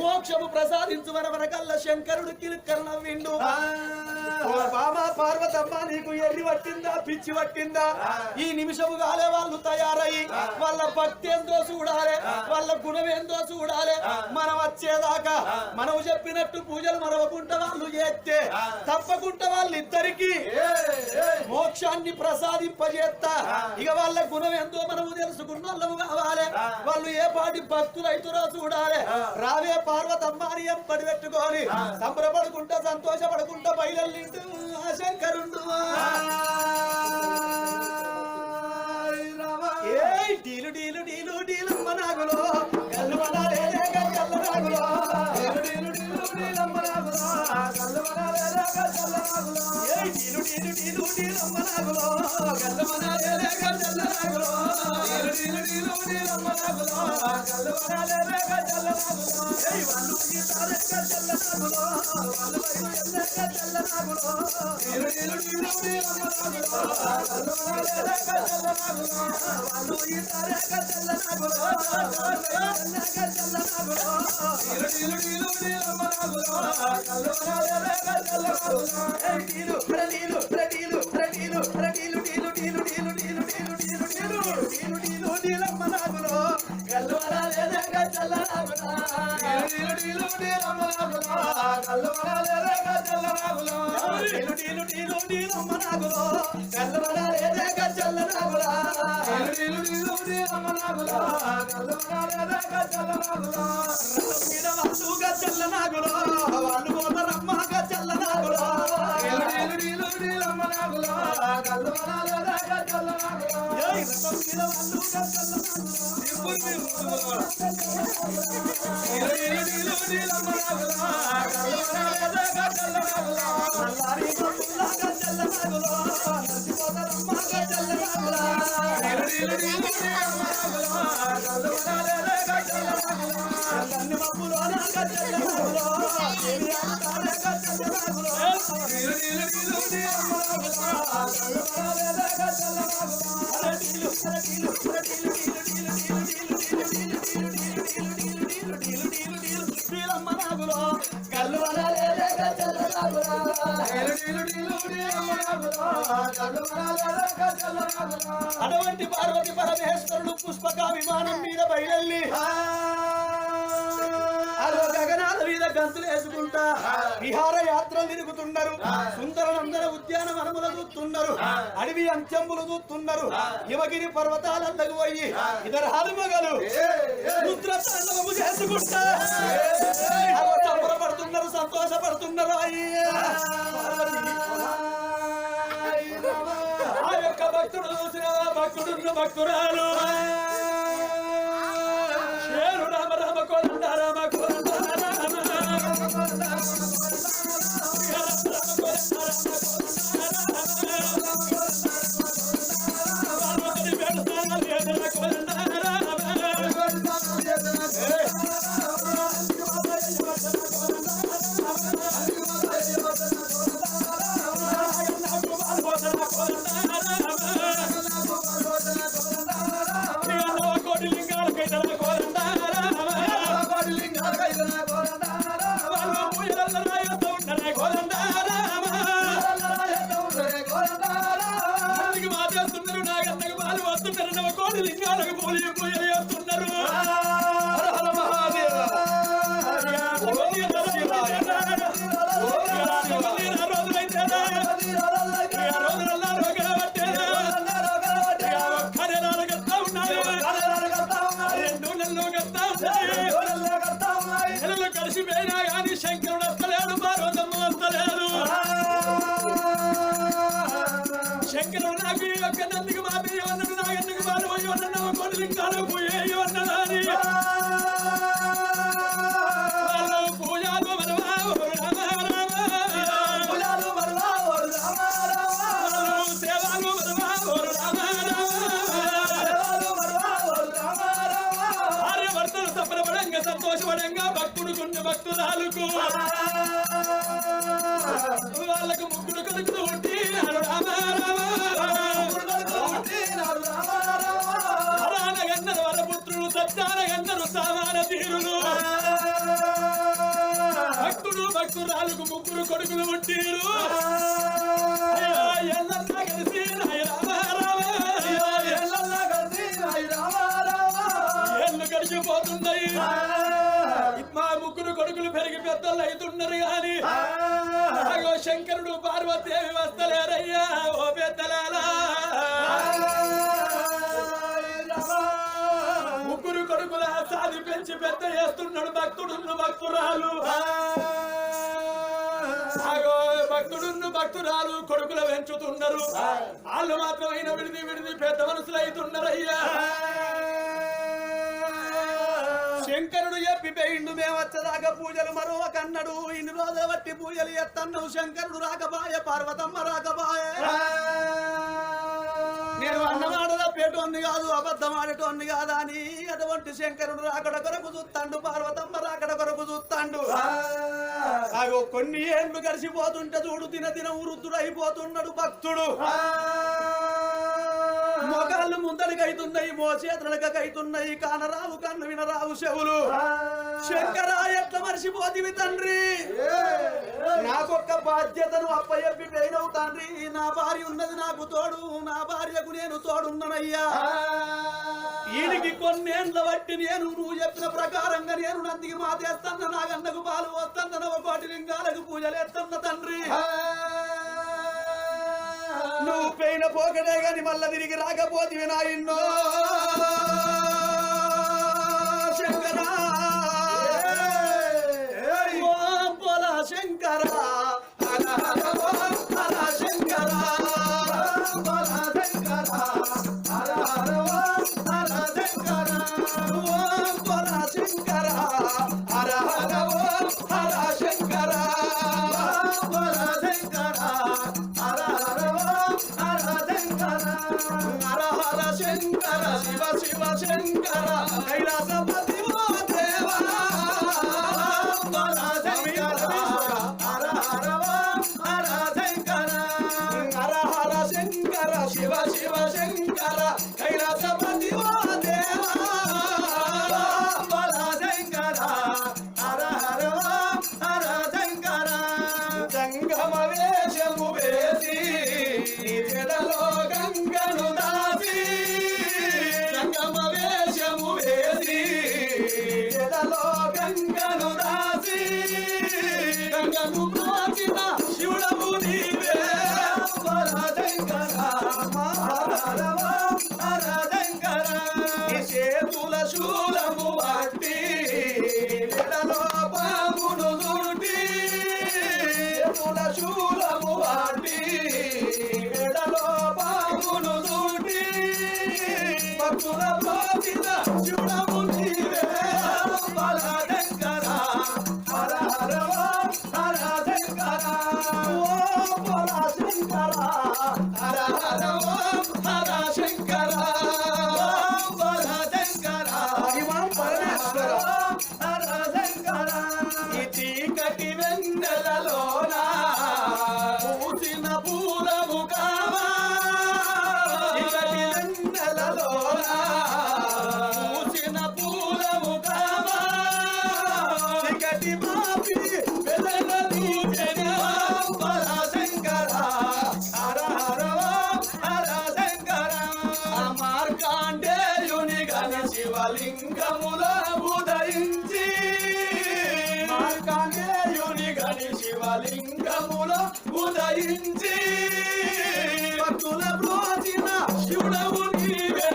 మోక్షము ప్రసాదించు వరకల్లా శంకరుడు కిలుక్కరు నవ్విండు. బామా పార్వతమ్మ నీకు ఎర్రి పట్టిందా పిచ్చి పట్టిందా, ఈ నిమిషము కాలే వాళ్ళు తయారయ్యి వాళ్ళ భక్తి ఏందో చూడాలి, వాళ్ళ గుణం ఏందో చూడాలి. మనం వచ్చేదాకా మనం చెప్పినట్టు పూజలు మరవకుండా వాళ్ళు చేస్తే తప్పకుండా వాళ్ళిద్దరికి మోక్షాన్ని ప్రసాదింపజేస్తా. ఇక వాళ్ళ గుణం ఎంతో మనము తెలుసుకున్న వాళ్ళము కావాలి, వాళ్ళు ఏ పాటి భక్తులైతురో చూడాలి. రావే పార్వతమ్మ అని ఎంపడి పెట్టుకొని సంబరపడుకుంటా సంతోషపడుకుంటా బయలుదేరిండు ఆ శంకరుండు. ఏ డీలు డీలు డీలు డీలమ్మ నాగులో గల్లుమనాలే గల్ల నాగులో, డీలు డీలు డీలమ్మ నాగులో గల్లుమనాలే గల్ల నాగులో, ఏ డీలు డీలు డీలు డీలమ్మ నాగులో గల్లుమనాలే గల్ల నాగులో, డీలు డీలు డీలమ్మ నాగులో గల్లుమనాలే గల్ల నాగులో, ఏ వాళ్ళు గీతాలే గల్ల నాగులో వాళ్ళు వైరు గల్ల నాగులో, డీలు డీలు డీలు డీలమ్మ నాగులో గల్లుమనాలే గల్ల నాగులో, వాళ్ళు గీతాలే గల్ల నాగులో గల్ల నాగులో, డీలు డీలు డీలమ్మ నాగులో గల్లుమనాలే గల్ల నాగులో, ఏ డీలు ప్రడీలు ప్రడీలు ప్రడీలు ప్రడీలు డీలు డీలు డీలు డీలు డీలు డీలు డీలు డీలు డీలు డీలమ్మ నాగులో గల్లుమనాలే గల్ల నాగులో, డీలు డీలు డీలమ్మ నాగులో గల్లుమనాలే గల్ల నాగులో, డీలు డీలు డీలు డీలమ్మ నాగులో గల్లవనాలేదే గజ్జల్ల నాగులా నీలు నీలు నీలమ్మ నాగులా గల్లవనాలేదే గజ్జల్ల నాగులా మీద వాళ్ళు గజ్జల్ల నాగులో వాళ్ళు పోతారమ్మ గజ్జల్ల నాగులో నీలు నీలు నీలమ్మ నాగులా గల్లవనాలేదే గజ్జల్ల నాగులా మీద వాళ్ళు గజ్జల్ల నాగులో నీలు నీలు నీలమ్మ నాగులా గల్లవనాలేదే గజ్జల్ల నాగులా అల్లారి గజ్జల్ల నాగులో నర్సిపోతారమ్మ గజ్జల్ల నాగులా నీలు నీలు నీలమ్మ నాగులా గల్లవనాలేదే గజ్జల్ల నాగులా అన్ని మబ్బులోన గజ్జల్ల నాగులో దేవి అంతానే గజ్జల్ల నాగులో నీలు నీలు నీలు నీలమ్మ నాగులా గల్లవనాలేదే గజ్జల్ల నాగులా నీలు నీలు నీలు నీలమ్మ నాగులో గల్లవనాలేదే గజ్జల్ల నాగులా అటువంటి పార్వతి పరమేశ్వరుడు పుష్పక విమానం మీద బయలుల్లి గగనాల మీద గంతులు వేసుకుంటా విహార యాత్రలు తిరుగుతున్నారు సుందర నందన ఉద్యానవనముల చూస్తున్నారు అడవి అంచెంబులు చూస్తున్నారు హిమగిరి పర్వతాలకు పోయి ఇద్దరు హనుమగలు రుద్రతాండవము చేసుకుంటా సంబరపడుతున్నారు సంతోషపడుతున్నారు ఆ యొక్క భక్తుడు చూసిన భక్తుడు భక్తురాలు రామ రామ కోదండ రామ కోదండ లింగాలకు పోలి చేస్తున్నారు నెలలు కలిసిపోయినా కానీ శంకరుడు వస్తలేడు పార్వతమ్మ వస్తలేడు శంకరుడు నాకు ఈ యొక్క నందికి మాపి అన్నాడు నా ఎందుకు మారిపోయి అన్న కొన్ని లింగాలు పోయేయి అన్నదాని పూజలు సేవలు ఆర్యవర్తలు సంబరపడంగా సంతోషపడంగా భక్తుడుకున్న భక్తురాలకు వాళ్ళకు ముగ్గురు కలుగుతూ ఉంటే రామగన్నరు వరపుత్రులు సత్యానగన్నరు సామాన తీరులు భక్తుడు భక్తురాలకు ముగ్గురు కొడుకులు పుట్టిరు ఎల్లన్నా కలిసి ఎల్లు గడిచిపోతున్నాయి మా ముగ్గురు కొడుకులు పెరిగి పెద్దలు అవుతున్నారు గాని శంకరుడు పార్వతీదేవి వస్తలేరయ్యా ఓ పెద్దలాలా ముగ్గురు కొడుకుల సాది పెంచి పెద్ద చేస్తున్నాడు భక్తుడున్న భక్తురాలు భక్తుడున్న భక్తురాలు కొడుకులు పెంచుతున్నారు వాళ్ళు మాత్రమైన విడిది విడిది పెద్ద మనుషులు అవుతున్నారయ్యా శంకరుడు చెప్పిపోయిండు మేము వచ్చేదాకా పూజలు మరో కన్నడు ఇన్ని రోజులు బట్టి పూజలు ఎత్తన్నావు శంకరుడు రాకబాయ పార్వతమ్మ రాకబాయ నేను అన్నమాటల పేటోన్ని కాదు అబద్ధం ఆడేటోన్ని కాదా అని అటువంటి శంకరుడు రాకడ కొరకు చూస్తాడు పార్వతమ్మ రాకడ కొరకు చూస్తాడు కొన్ని ఏళ్ళు కలిసిపోతుంటే చూడు దిన వృద్ధుడు అయిపోతున్నాడు భక్తుడు మొగాళ్ళు ముందడికైతున్నాయి మోచేతులకైతున్నాయి కానరావు కన్ను వినరావు చెవులు శంకర ఎట్లా మర్చిపోతివి తండ్రి నాకొక్క బాధ్యతను అప్పయ్యప్పి పోయినవు తండ్రి నా భార్య ఉన్నది నాకు తోడు నా భార్యకు నేను తోడున్నానయ్యా ఈయనకి కొన్నేళ్ళ బట్టి నేను నువ్వు చెప్పిన ప్రకారంగా నేను నందికి మాతేస్తాను నాగన్నకు పాలు వస్తాను కోటి లింగాలకు పూజలు ఎత్తన్న తండ్రి నువ్వు పోయిన పోకడే గాని మళ్ళా తిరిగి రాకపోతే నా ఇన్నో శంకరా ఓం పోల శంకరా హర హర ఓం హర శంకరా పోల శంకరా హర హర ఓం హర శంకరా ఓం పోల శంకరా హర హర ఓం హర శంకరా పోల శంకరా హర హర ఓం హర శంకరా హర హర శంకర శివ శివ శంకర కైలాసపతి ఓ దేవా పోల శంకర హర హర ఓం హర శంకర హర హర శంకర శివ శివ శంకర కైలాసపతి ఓ దేవా పోల శంకర హర హర ఓం హర శంకర జంగమ వేషము వేసి జడలో గంగను దాసి జంగమ వేషము వేసి జడలో గంగను దాసి గంగను ప్రోచిన శివుడము నీవే హర శంకర హర హర ఓం హర శంకర చేతుల శూలము పట్టి జడలో పామును దుర్టి చేతుల శూలము పట్టి జడలో పామును దుర్టి భక్తుల ప్రోచిన శివుడము నీవే హర శంకర హర హర ఓం హర శంకర ఓం పోల శంకర హర హర ఓం హర శంకర ఓం పోల శంకర మహిమా పరమేశ్వర హర శంకర ఈ చీకటి వెన్నెలలోన పూసిన పూలము కావా చీకటి వెన్నెలలోన పూసిన పూలము కావా చీకటి మాపి వెలగని పోల శంకర హర హర ఓం హర శంకర మార్కాండేయుని గని శివలింగములో ఉదయించి మార్కాండేయుని గని శివలింగములో ఉదయించి భక్తుల బ్రోచిన శివుడవు నీవే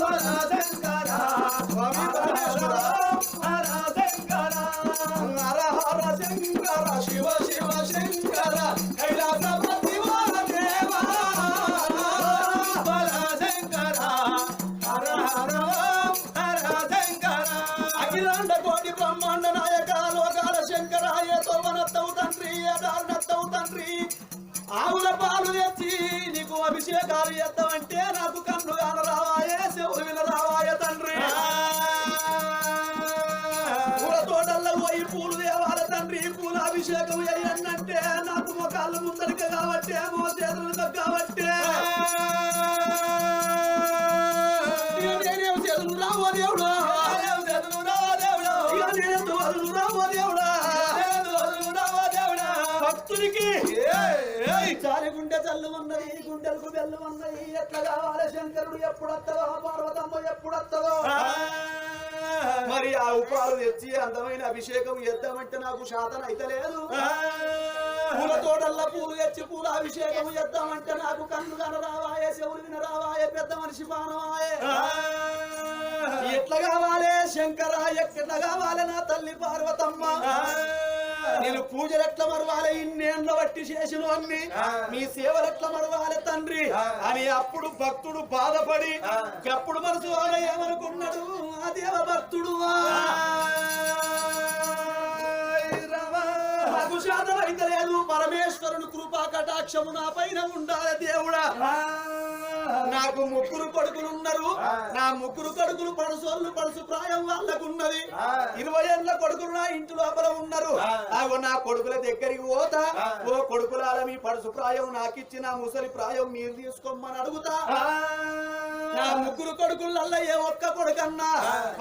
హర శంకర స్వామి పరమేశ్వర హర శంకర హర హర శంకర శివ శివ శంకర కైలాసపతి ఓ దేవా హర శంకర హర హర ఓం హర శంకర అఖిలాండ కోటి బ్రహ్మాండ నాయక లోకాల శంకర ఏతో వనత్తవు తండ్రి దారుణత్తవు తండ్రి ఆవుల పాలు తెచ్చి నీకు అభిషేకాలు ఎత్తమంటే నాకు కన్ను కాన రావాయే చెవులు విన రావాయే తండ్రి పూల తోటల్లో పోయి పూలు దేవాల తండ్రి పూల అభిషేకం అయ్యంటే నాకు మొకాళ్ళు ముందరిక కాబట్టి మో చేతులతో కాబట్టి నేనేం చేతులు రావో దేవుడా చేతులు రావో దేవుడా నేను వదులు రావో దేవుడా రావో దేవుడా భక్తుడికి చాలి గుండె చల్లు ఉన్నాయి గుండెలకు బెల్లు ఉన్నాయి ఎట్లా కావాలి శంకరుడు ఎప్పుడు వస్తావో పార్వతమ్మ ఎప్పుడు వస్తావో మరి ఆ ఉపాలు తెచ్చి అందమైన అభిషేకం ఎద్దామంటే నాకు శాతం అయితే లేదు పూల తోటల్లో పూలు తెచ్చి పూల అభిషేకం ఎద్దామంటే నాకు కన్ను కన రావాయే చెవులు విన రావాయే పెద్ద మనిషి బాణవాయే ఎట్లా కావాలి శంకర ఎట్లా కావాలి నా తల్లి పార్వతమ్మ నేను పూజలు ఎట్లా మరవాలి ఇన్నేళ్ళ బట్టి చేసిన అన్ని మీ సేవలు ఎట్లా మరవాలి తండ్రి అని అప్పుడు భక్తుడు బాధపడి అప్పుడు మనసు వాడ ఏమనుకున్నాడు ఆ దేవ భక్తుడు నాకు శాతం అయితే లేదు పరమేశ్వరుని కృపా కటాక్షము నా పైన ఉండాలి దేవుడా నాకు ముగ్గురు కొడుకులు ఉన్నారు నా ముగ్గురు కొడుకులు పడుసోళ్ళు పడుసు ప్రాయం వాళ్ళకున్నది 20 ఏళ్ళ కొడుకులు నా ఇంటి లోపల ఉన్నారు నా కొడుకుల దగ్గరికి పోతా ఓ కొడుకులాల మీ పడుసు ప్రాయం నాకిచ్చి నా ముసలి ప్రాయం మీరు తీసుకోమని అడుగుతా నా ముగ్గురు కొడుకులల్ల ఏ ఒక్క కొడుకన్నా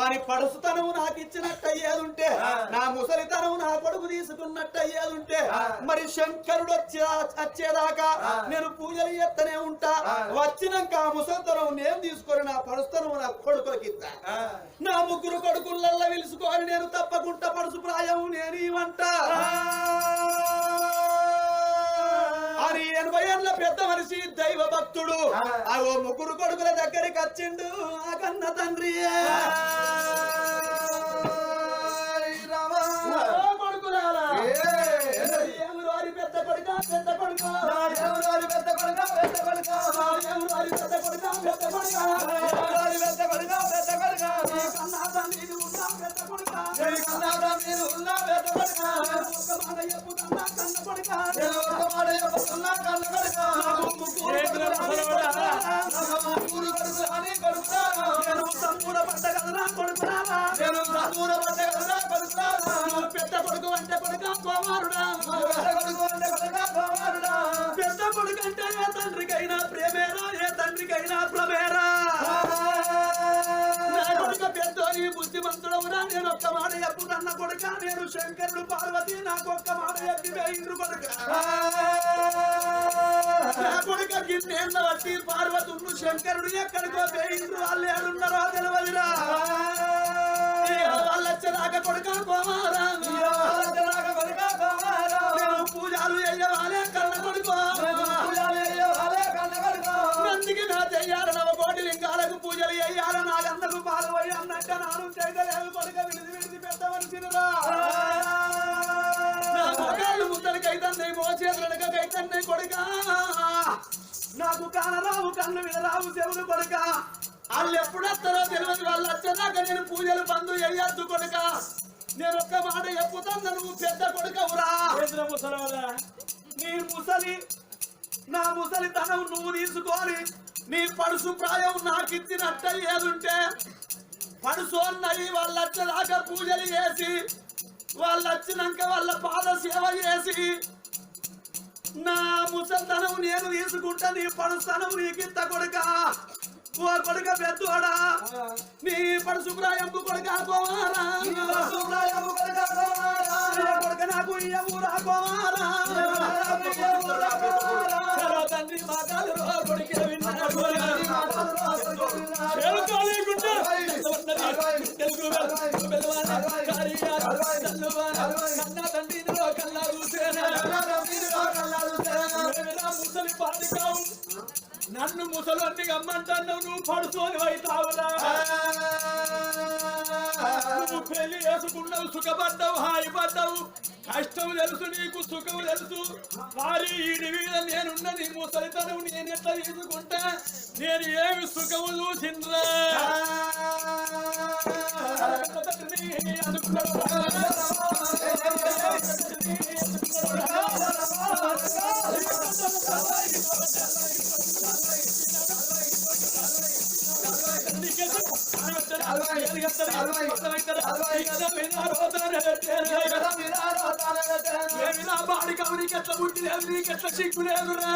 వారి పడుసుతనము నాకు ఇచ్చినట్టు అయ్యేదుంటే నా ముసలితనము నా కొడుకు తీసుకున్నట్టు అయ్యేదుంటే మరి శంకరుడు వచ్చేదాకా నేను పూజలు చేస్తూనే ఉంటా వచ్చినాక ఆ ముసలితనం నేను తీసుకొని నా పడుస్తనం నా కొడుకులకి ఇస్తా నా ముగ్గురు కొడుకులల్ల పిలుచుకొని నేను తప్పకుండా పడుసు ప్రాయం నేను ఇవంట అని 80 ఏళ్ళ పెద్ద మనిషి దైవ భక్తుడు ఆ ఓ ముగ్గురు కొడుకుల దగ్గరికి వచ్చిండు ఆ కన్న తండ్రి కొడుకులారా పెద్ద కొడుక పెద్ద కొడుక పెద్ద కొడుక పెద్ద కొడుక పెద్ద కొడుక పెద్ద కొడుక పెద్ద కొడుక పెద్ద కొడుక కన్నా తండ్రి ఉన్నా పెద్ద కొడుక కన్నా తండ్రి ఉన్నా పెద్ద కొడుక ఒక్క మాట చెప్పుతున్నా కన్న కొడుక ఒక్క మాట చెప్పుతున్నా కన్న కొడుక ముగ్గురు కొడుకు అని కొడుకురా నేను సంపూర్ణ పడ్డ కదరా కొడుకురా నేను సంపూర్ణ పడ్డ కదరా కొడుకురా పెద్ద కొడుకు అంటే కొడుక కుమారుడా పెద్ద కొడుకు అంటే కొడుక కుమారుడా పెద్ద కొడుకు అంటే ఏ తండ్రికైనా ప్రేమేరా ఏ తండ్రికైనా ప్రమేరా నా కొడుక పెద్దోని బుద్ధిమంతుడవునా నేను ఒక్క మాట చెప్పుదన్న కొడుక నేను శంకరుడు పార్వతి నాకు ఒక్క మాట చెప్పి వేయింద్రు కొడుక నా కొడుక గిన్నేళ్ళ బట్టి పార్వతుడు శంకరుడు ఎక్కడికో వేయింద్రు వాళ్ళు ఏడున్నారో తెలియదురా వాళ్ళొచ్చేదాకా కొడుక కోమారా పూజలు చెయ్యవాలే కన్న కొడుకో అందుకే నా చెయ్యాల నవకోటి లింగాలకు పూజలు చెయ్యాల నాగన్నకు పాలు పోయి అన్నట్ట నాను చేయలేదు కొడుక విడిది పెద్ద మనిషిరా నా మొగాళ్ళు ముద్దలకైతన్నాయి మోచేతులకైతన్నాయి కొడుక నాకు కానరావు కన్ను వినరావు చెవులు కొడుక వాళ్ళు ఎప్పుడొస్తారో తెలియదు వాళ్ళు వచ్చేదాకా నేను పూజలు బంధు చెయ్యొద్దు కొడుక నేను ఒక్క మాట చెప్పుతాను నువ్వు పెద్ద కొడుకవురా నీ ముసలి నా ముసలితనం నువ్వు తీసుకొని నీ పడుసు ప్రాయం నాకు ఇచ్చినట్ట ఏదుంటే పడుసోన్నవి వాళ్ళు వచ్చేదాకా పూజలు చేసి వాళ్ళు వచ్చినాక వాళ్ళ పాద సేవ చేసి నా ముసలితనం నేను తీసుకుంటా నీ పడుసనం నీకిత్త కొడుక ఓ కొడుక పెద్దోడా నీ పడుసు ప్రాయంకు కొడుక కోమారా కొడుక నాకు ఇయ్యవురా కోమారా తండ్రి మాటలు కొడుకే విన్నాడు ముసలి పాడి కావు నన్ను ముసలి గమ్మంటాను నువ్వు పడుతోని అవుతావురా నువ్వు పెళ్లి చేసుకున్నావు సుఖపడ్డావు హాయిపడ్డావు కష్టం తెలుసు నీకు సుఖం తెలుసు వారి ఈడి మీద నేనున్న నీ ముసలితనం నేను ఎట్లా తీసుకుంటా నేను ఏమి సుఖము చూసిండ్రా బాడి కవరికి ఎట్లా పుట్టిలేదు నీకెట్లా సిగ్గులేదురా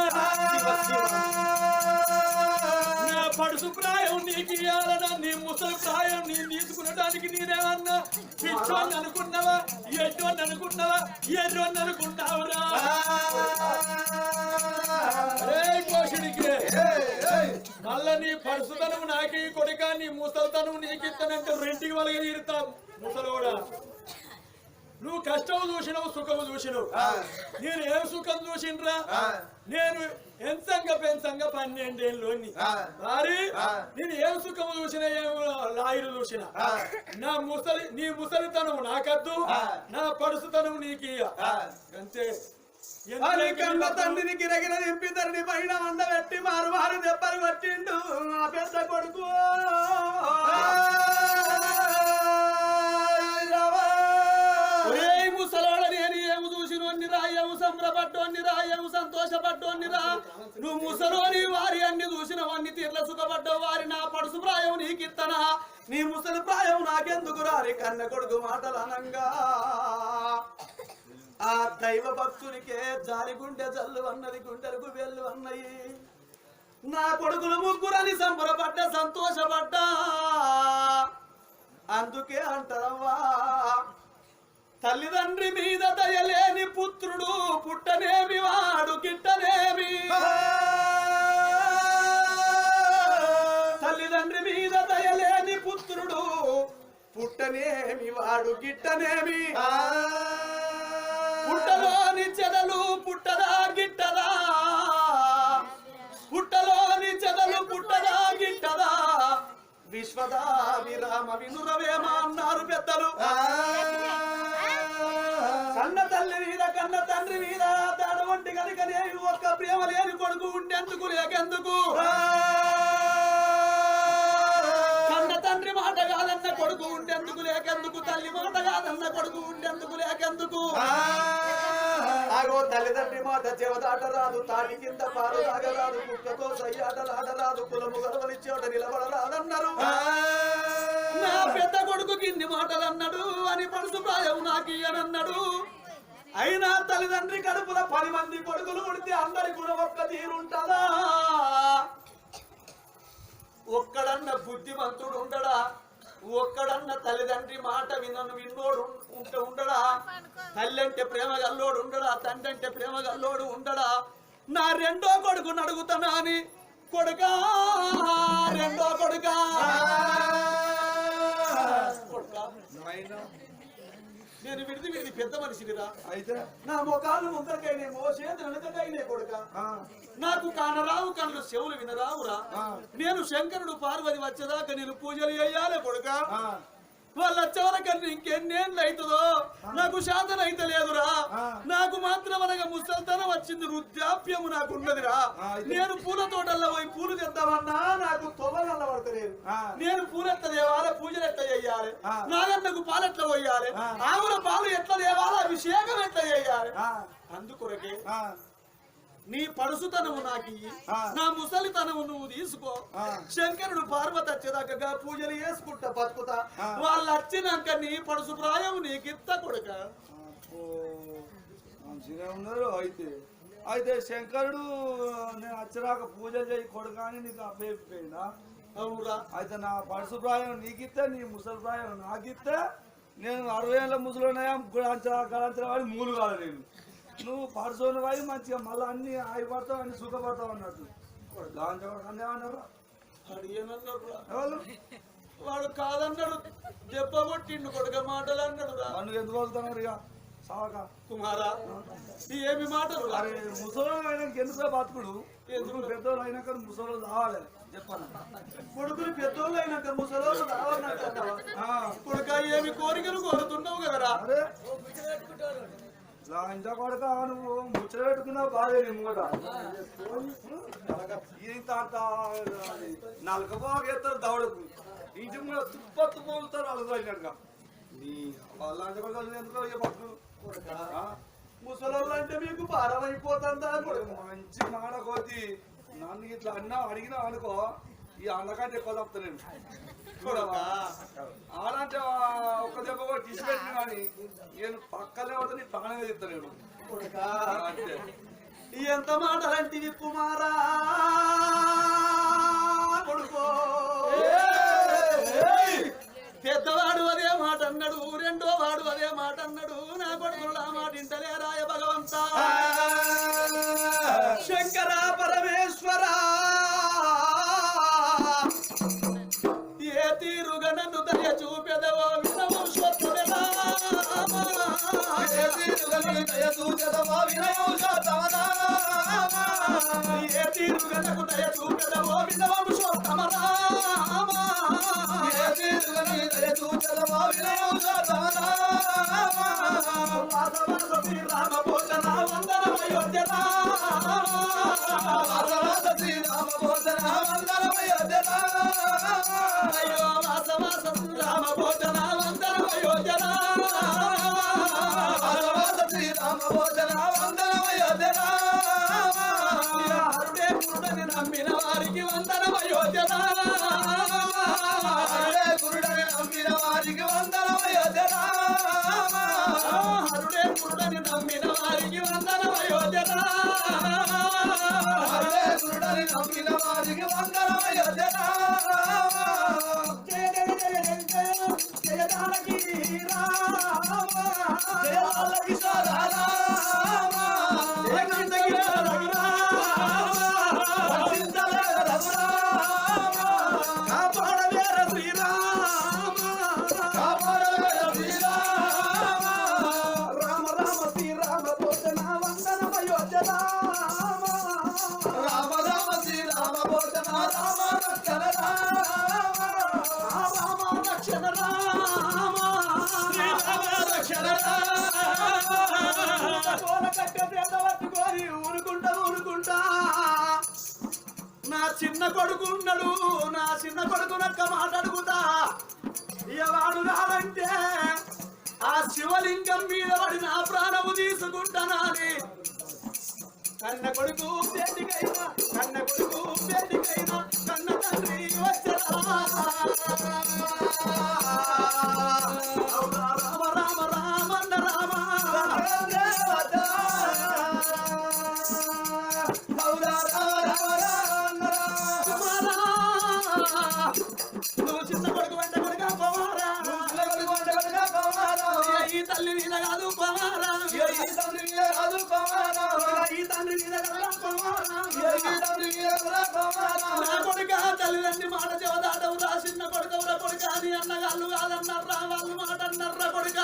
నా పడుసు ప్రాయం నీకు ఇవ్వాలన్నా నీ ముసలి ప్రాయం నేను తీసుకునడానికి నేనేమన్నా పిచ్చోని అనుకున్నావా ఎడ్డోని అనుకున్నావా ఎర్రోని అనుకుంటావురా కోషుడికి మళ్ళా నీ పడుసుతనం నాకి కొడుక నీ ముసలితనం నీకు ఇస్తానంటే రెంటికి వాళ్ళకి తీరుతావు ముసలోడా నువ్వు కష్టం చూసినావు సుఖము చూసినావు నేను ఏం సుఖం చూసినరా నేను ఎంతంగా పెంచంగా 12 ఏళ్ళలోని మరి నేను ఏం సుఖము చూసినా ఏం లాయరు చూసినా నీ ముసలితనం నాకద్దు నా పడుసుతనం నీకు అంతే కన్న తండ్రిని గిరగిర నింపి తండ్రి పైన వండబెట్టి మారు మారు దెబ్బలు కొట్టిండు నా పెద్ద కొడుకు ముసలోడ నేను ఏమి చూసినోన్నిరా ఏమి సంబరపడ్డోన్నిరా ఏమి సంతోషపడ్డోన్నిరా నువ్వు ముసలోని వారి అన్ని చూసినవన్నీ తీర్ల సుఖపడ్డావు వారి నా పడుసు ప్రాయం నీకిత్తనా నీ ముసలి ప్రాయం నాకెందుకు రారి కన్న కొడుకు మాటలు అనంగా ఆ దైవ భక్తునికే జారి గుండె జల్లు అన్నది గుండెలకు వెళ్ళు అన్నయి నా కొడుకులు ముగ్గురని సంబరపడ్డా సంతోషపడ్డా అందుకే అంటారవ్వా తల్లిదండ్రి మీద దయలేని పుత్రుడు పుట్టనేమి వాడు గిట్టనేమి తల్లిదండ్రి మీద దయలేని పుత్రుడు పుట్టనేమి వాడు గిట్టనేమి పుట్టలోని చెదలు పుట్టదా గిట్టదా వినురవేమా అన్నారు పెద్దలు. కన్న తల్లి మీద కన్న తండ్రి మీద తడవంటి కనుకనే ఒక్క ప్రేమ లేని కొడుకు ఉండేందుకు లేకెందుకు, కన్న తండ్రి మాట కాదన్న కొడుకు ఉండేందుకు లేకెందుకు, తల్లి మాట కాదన్న కొడుకు ఉండేందుకు లేకెందుకు. ఆగో తల్లిదండ్రి మాట చెవదాట రాదు, తాటి కింద పాలు తాగరాదు, కుక్కతో సయ్యాటలాడరాదు, కులము గర్వలి చోట నిలబడరాదన్నారు. నా పెద్ద కొడుకు కింది మాటలు అన్నాడు అని పడుసు ప్రాయం నాకు ఇయ్యనన్నాడు. అయినా తల్లిదండ్రి కడుపుల 10 మంది కొడుకులు ఉడితే అందరికి కూడా ఒక్క తీరుంటదా? ఒక్కడన్న బుద్ధిమంతుడు ఉండడా? ఒక్కడన్న తల్లిదండ్రి మాట విన్నోడు ఉండడా? తల్లి అంటే ప్రేమ గల్లోడు ఉండడా? తండ్రి అంటే ప్రేమ గల్లోడు ఉండడా? నా రెండో కొడుకుని అడుగుతానా అని కొడుకా, రెండో కొడుకా నేను విడిది పెద్ద మనిషినిరా. అయితే నా ముఖాలు ముందరకైనా చేతులు వెనకైనా కొడుక, నాకు కానరావు కళ్ళు చెవులు వినరావురా. నేను శంకరుడు పార్వతి వచ్చేదాకా నేను పూజలు చేయాలి కొడుక. వాళ్ళు వచ్చేవరకన్నా ఇంకెన్నేళ్ళు అవుతుందో నాకు శాతం అయితే లేదురా. నాకు మాత్రం అనగా ముసల్తనం వచ్చింది, వృద్ధాప్యము నాకు ఉన్నదిరా. నేను పూల తోటల్లో పోయి పూలు తెద్దామన్నా నాకు తొవ్వగల్ల పడతలేదు. నేను పూలెట్ల దేవాల, పూజలు ఎట్లా చెయ్యాలి, నాగన్నకు పాలెట్లా పోయాలి, ఆవుల పాలు ఎట్లా దేవాల, అభిషేకం ఎట్లా చెయ్యాలి. అందుకొరకే నీ పడుసుతనము నాకు నా ముసలితనము నువ్వు తీసుకో. శంకరుడు పార్వతి వచ్చేదాకా పూజలు చేసుకుంటా బతుకుతా. వాళ్ళు వచ్చినాక నీ పడుసు ప్రాయం నీకిత్త కొడుక. మంచిగా ఉన్నారు. అయితే శంకరుడు నేను వచ్చేదాకా పూజలు చేయి కొడుక అని నీకు అప్పయిపోయినా? అవునురా. అయితే నా పడుసు ప్రాయం నీకిస్తే, నీ ముసలి ప్రాయం నాకిస్తే, నేను 60 ఏళ్ళ ముసలున్నాయా గడంచరా వాడి మూలు కాదు. నేను నువ్వు పడుసోని వాయి మంచిగా మళ్ళీ అన్ని ఆగిపడతావు, అన్ని సుఖపడతావు అన్నట్టు. వాడు కాదన్నాడు, దెబ్బ కొట్టిండు కొడుక మాటలు అన్నాడు. నువ్వు ఎందుకు వదులుతున్నారు ఇక సావక కుమారా? ఏమి మాటలు? అరే ముసలోళ్ళు అయినాక ఎందుకు బతుకుడు? ఎందుకు పెద్దోళ్ళు అయినాక ముసలోళ్ళు రావాలి చెప్పాను. కొడుకులు పెద్దోళ్ళు అయినాక ముసలోళ్ళు రావాలన్నట్టు కొడుక. ఏమి కోరికలు కోరుతున్నావు కదరా? అరే ఇంత కొడక నువ్వు ముచ్చట పెట్టుకున్నావు బాగా ముంగట. ఇంత నలకపోగేస్తారు దవడకు, ఇంటి కూడా తుప్పత్తు పోలుతారు అలగలినాక. నీ వాళ్ళ కొడకలు ఎందుకు పట్టు ముసలోళ్ళు అంటే మీకు భారం అయిపోతుందా? మంచి మాట కోతి నన్ను ఇట్లా అన్నా అడిగినా అనుకో, ఈ అన్నకంటే ఎక్కువ తప్పుతలేను. ఆడంటే ఒక్క దెబ్బ కూడా తీసిపెట్టిన కానీ నేను పక్కనే పోతే నీ ప్రాణంగా చెప్తాను. అంటే ఎంత మాటలంటివి కుమారా కొడుకో? పెద్దవాడు అదే మాట అన్నాడు, రెండో వాడు అదే మాట అన్నాడు. నా కొడుకులు ఆ మాట ఇంటలేరాయ భగవంతా. శంకర పరమేశ్వర ఏ తీరుగా నన్ను దయ చూపెదవో వినవు శ్వత్వమేనా? ఏ తీరుగా నన్ను దయ చూపెదవో వినవు శ్వత్వమేనా? ఏ తీరుగా నన్ను దయ చూపెదవో వినవు శ్వత్వమేనా? ఏ తీరుగా నన్ను దయ చూపెదవో వినవు శ్వత్వమేనా? వాసవాసతి రామ భోజన వందనం అయోధ్యనా, వాసవాసతి రామ భోజన వందనం అయోధ్యనా. అయ్యో వాసవాసతి రామ భోజన వందనం అయోధ్యనా, వాసవాసతి రామ భోజన వందనం అయోధ్యనా. హరుడే గురుడని నమ్మిన వారికి వందనం అయోధ్యనా, హరుడే గురుడని నమ్మిన వారికి వందనం అయోధ్యనా, హరుడే గురుడని నమ్మిన వారికి వందనం అయోధ్యనా, హరుడే గురుడని నమ్మిన వారికి వందనం అయోధ్యనా. జయ జయ జయ జయ జయ జానకి రామ, జయ లాల కిశోర రామ, జయ నందగిరి రఘురామ, చింతల రఘురామ, కాపాడవేర శ్రీరామ, కాపాడవేర శ్రీరామ. రామ రామ శ్రీరామ భోజన వందనం అయోధ్యనా, రామ రామ శ్రీరామ భోజన రామ రక్షణ రామ, రామ రక్షణ పట్టుకొని ఊరుకుంటా నా చిన్న కొడుకు ఉన్నాడు నా చిన్న కొడుకు నక్క మాట్లాడుకుంటా వాడు రాదంటే ఆ శివలింగం మీద వాడి నా ప్రాణము తీసుకుంటానని కన్న కొడుకు పేటికైనా కన్న తండ్రి వచ్చరా రామ రామ రామన్న రామ నువ్వు చిన్న కొడుకు వెంట కొడుక పోవారా ఈ తల్లి మీద కాదు పోవారా ఈ తండ్రి మీద నా కొడుక తల్లిదండ్రి మాట చెవదాటవు రా చిన్న కొడుకవురా కొడుక అని అన్నగాళ్ళు కాదన్నారా వాళ్ళు మాట అన్నారా కొడుక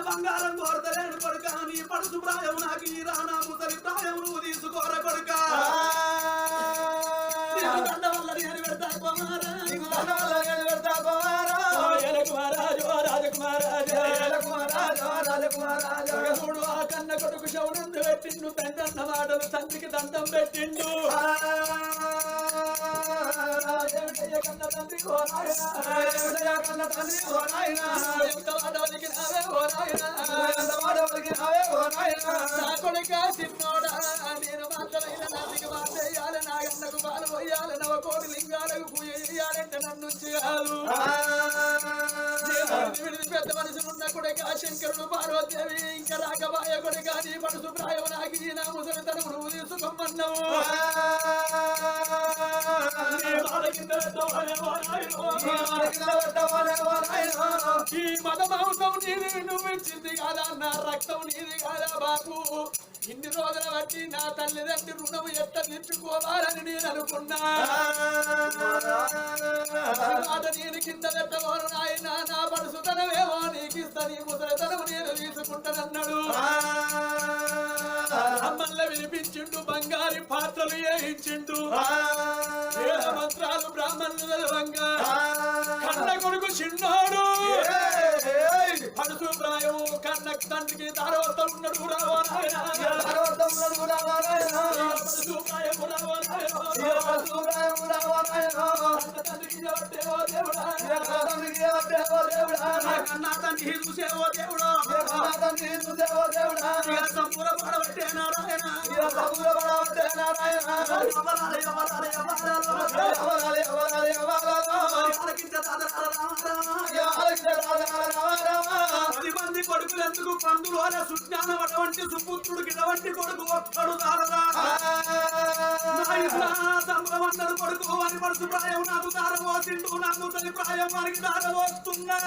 బంగారం కోరతలేను కొడుక నీ పడుసు ప్రాయం నాకు ఈ రానా ముసలి ప్రాయం నువ్వు తీసుకోర కొడుక దండ వల్ల నేను పెడతా కుమారా చూడు ఆ కన్న కొడుకు శౌనందు పెట్టిండు తండ్రన్న మాటలు తండ్రికి దండం పెట్టిండు కన్న తండ్రి కొడుక చిన్నోడా నేను మాత్రమైన నాటికి వాడేయాలి నా గన్నకు పాలు పోయాలి నవ కోటి లింగాలకు పూజ చేయాలంటే నన్ను చేయాలి పెద్ద మనుషులున్న కొడుక శంకరుడు పార్వతీదేవి ఇంకా రాకబాయ కొడుక నీ పడుసు ప్రాయం నాకు నా ముసలి తనము నువ్వు తీసుకోమన్నావు ఈ మత మాంసం నీది నువ్వు ఇచ్చింది కాదా నా రక్తం నీది కాదా బాబు ఇన్ని రోజుల బట్టి నా తల్లిదండ్రి రుణము ఎట్ట తీర్చుకోవాలని నేను అనుకున్నా నేను కింద పెట్టబోను నాయన నా పడుసుతనమేమో నీకు ఇస్తా నీ ముసలితనము నేను తీసుకుంటానన్నాడు అమ్మల్ల వినిపించిండు బంగారి పాత్రలు వేయించిండు మంత్రాలు బ్రాహ్మణుల కన్న కొడుకు చిన్నాడు పడుసు ప్రాయము కన్న తండ్రికి తారవత ఉన్నాడు కన్నా తండ్రి చూసేవో దేవుడు సంపూర పడబట్టే నారాయణ పది మంది కొడుకులు ఎందుకు పందులు అనే సుజ్ఞానం అటువంటి సుపుత్రుడికి ఇటువంటి కొడుకు ఒక్కడు దారదా సంభ్రమన్నడు కొడుకు అని పడుసు ప్రాయం నాకు దారబోసిండు నాకు తల్లి ప్రాయం వారికి దారబోస్తున్నా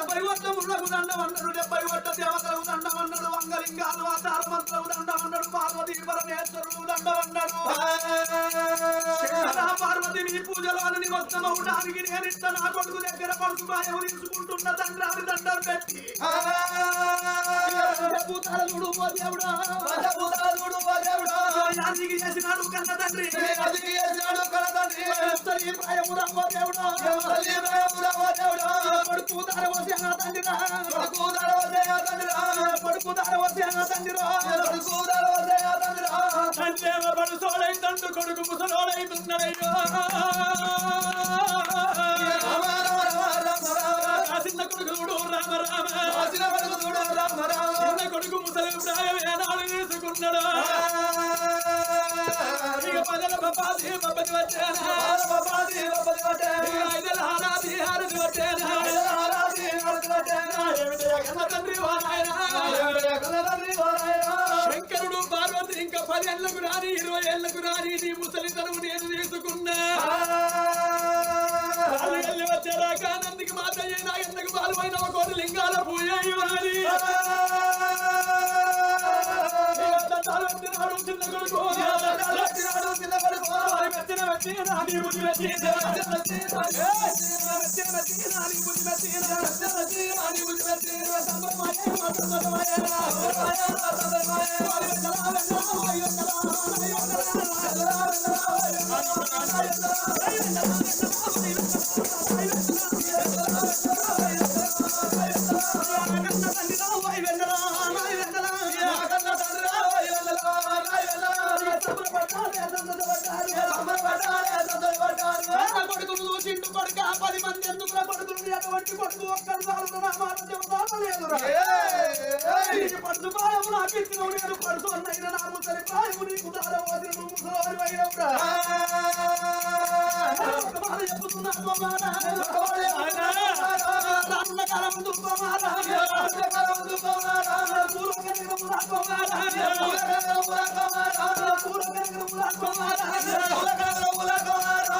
30 వడ్డములకు దండమన్నాడు 70 వడ్డ దేవతలకు దండమన్నాడు వంగలింగాలు ఆధారమంత్రులకు దండమన్నాడు పార్వతీ పరమేశ్వరుడు దండమన్నాడు పార్వతి నీ పూజలోని నిమగ్నమవడానికి నేనిట్ట నా కొడుకు దగ్గర పడుసు ప్రాయం తీసుకుంటున్న తండ్రి దండం పెట్టి చూడు దేవుడా చేసినాడు కన్న తండ్రి కొడుకు దారవసి పడుసోడైతుండు కొడుకు ముసలోడైతున్నాడయ్యో చిన్న కొడుకు చూడు రామ రామ చిన్న కొడుకు ముసలి ప్రాయం ఏనాడు తీసుకున్నాడు ఇక పదల బపాది బపతి వచ్చేనా ఐదల హారాది హారది వచ్చేనా కన్న తండ్రి శంకరుడు పార్వతి ఇంకా 10 ఏళ్లకు రాని 20 ఏళ్లకు రాని నీ ముసలితనము నేను తీసుకున్నా వచ్చారాక నందికి మాతయ్య నా ఎందుకు పాల్పోయిన కోటి లింగాల పూజ ఇవ్వాలి చిన్న కొడుకు Thank you. కొడుకు ఒక్కరు చాలు నా మాట చెబుతాను లేదురా నీకు పట్టు ప్రాయము నాకు ఇచ్చినవు నేను పడుతు అన్నైనా నా ముసలి ప్రాయము నీకు దారవోసిన నువ్వు ముసలి అయినవురా ఒక మాట చెబుతున్నా రానున్న కాలం ముందు పూర్వ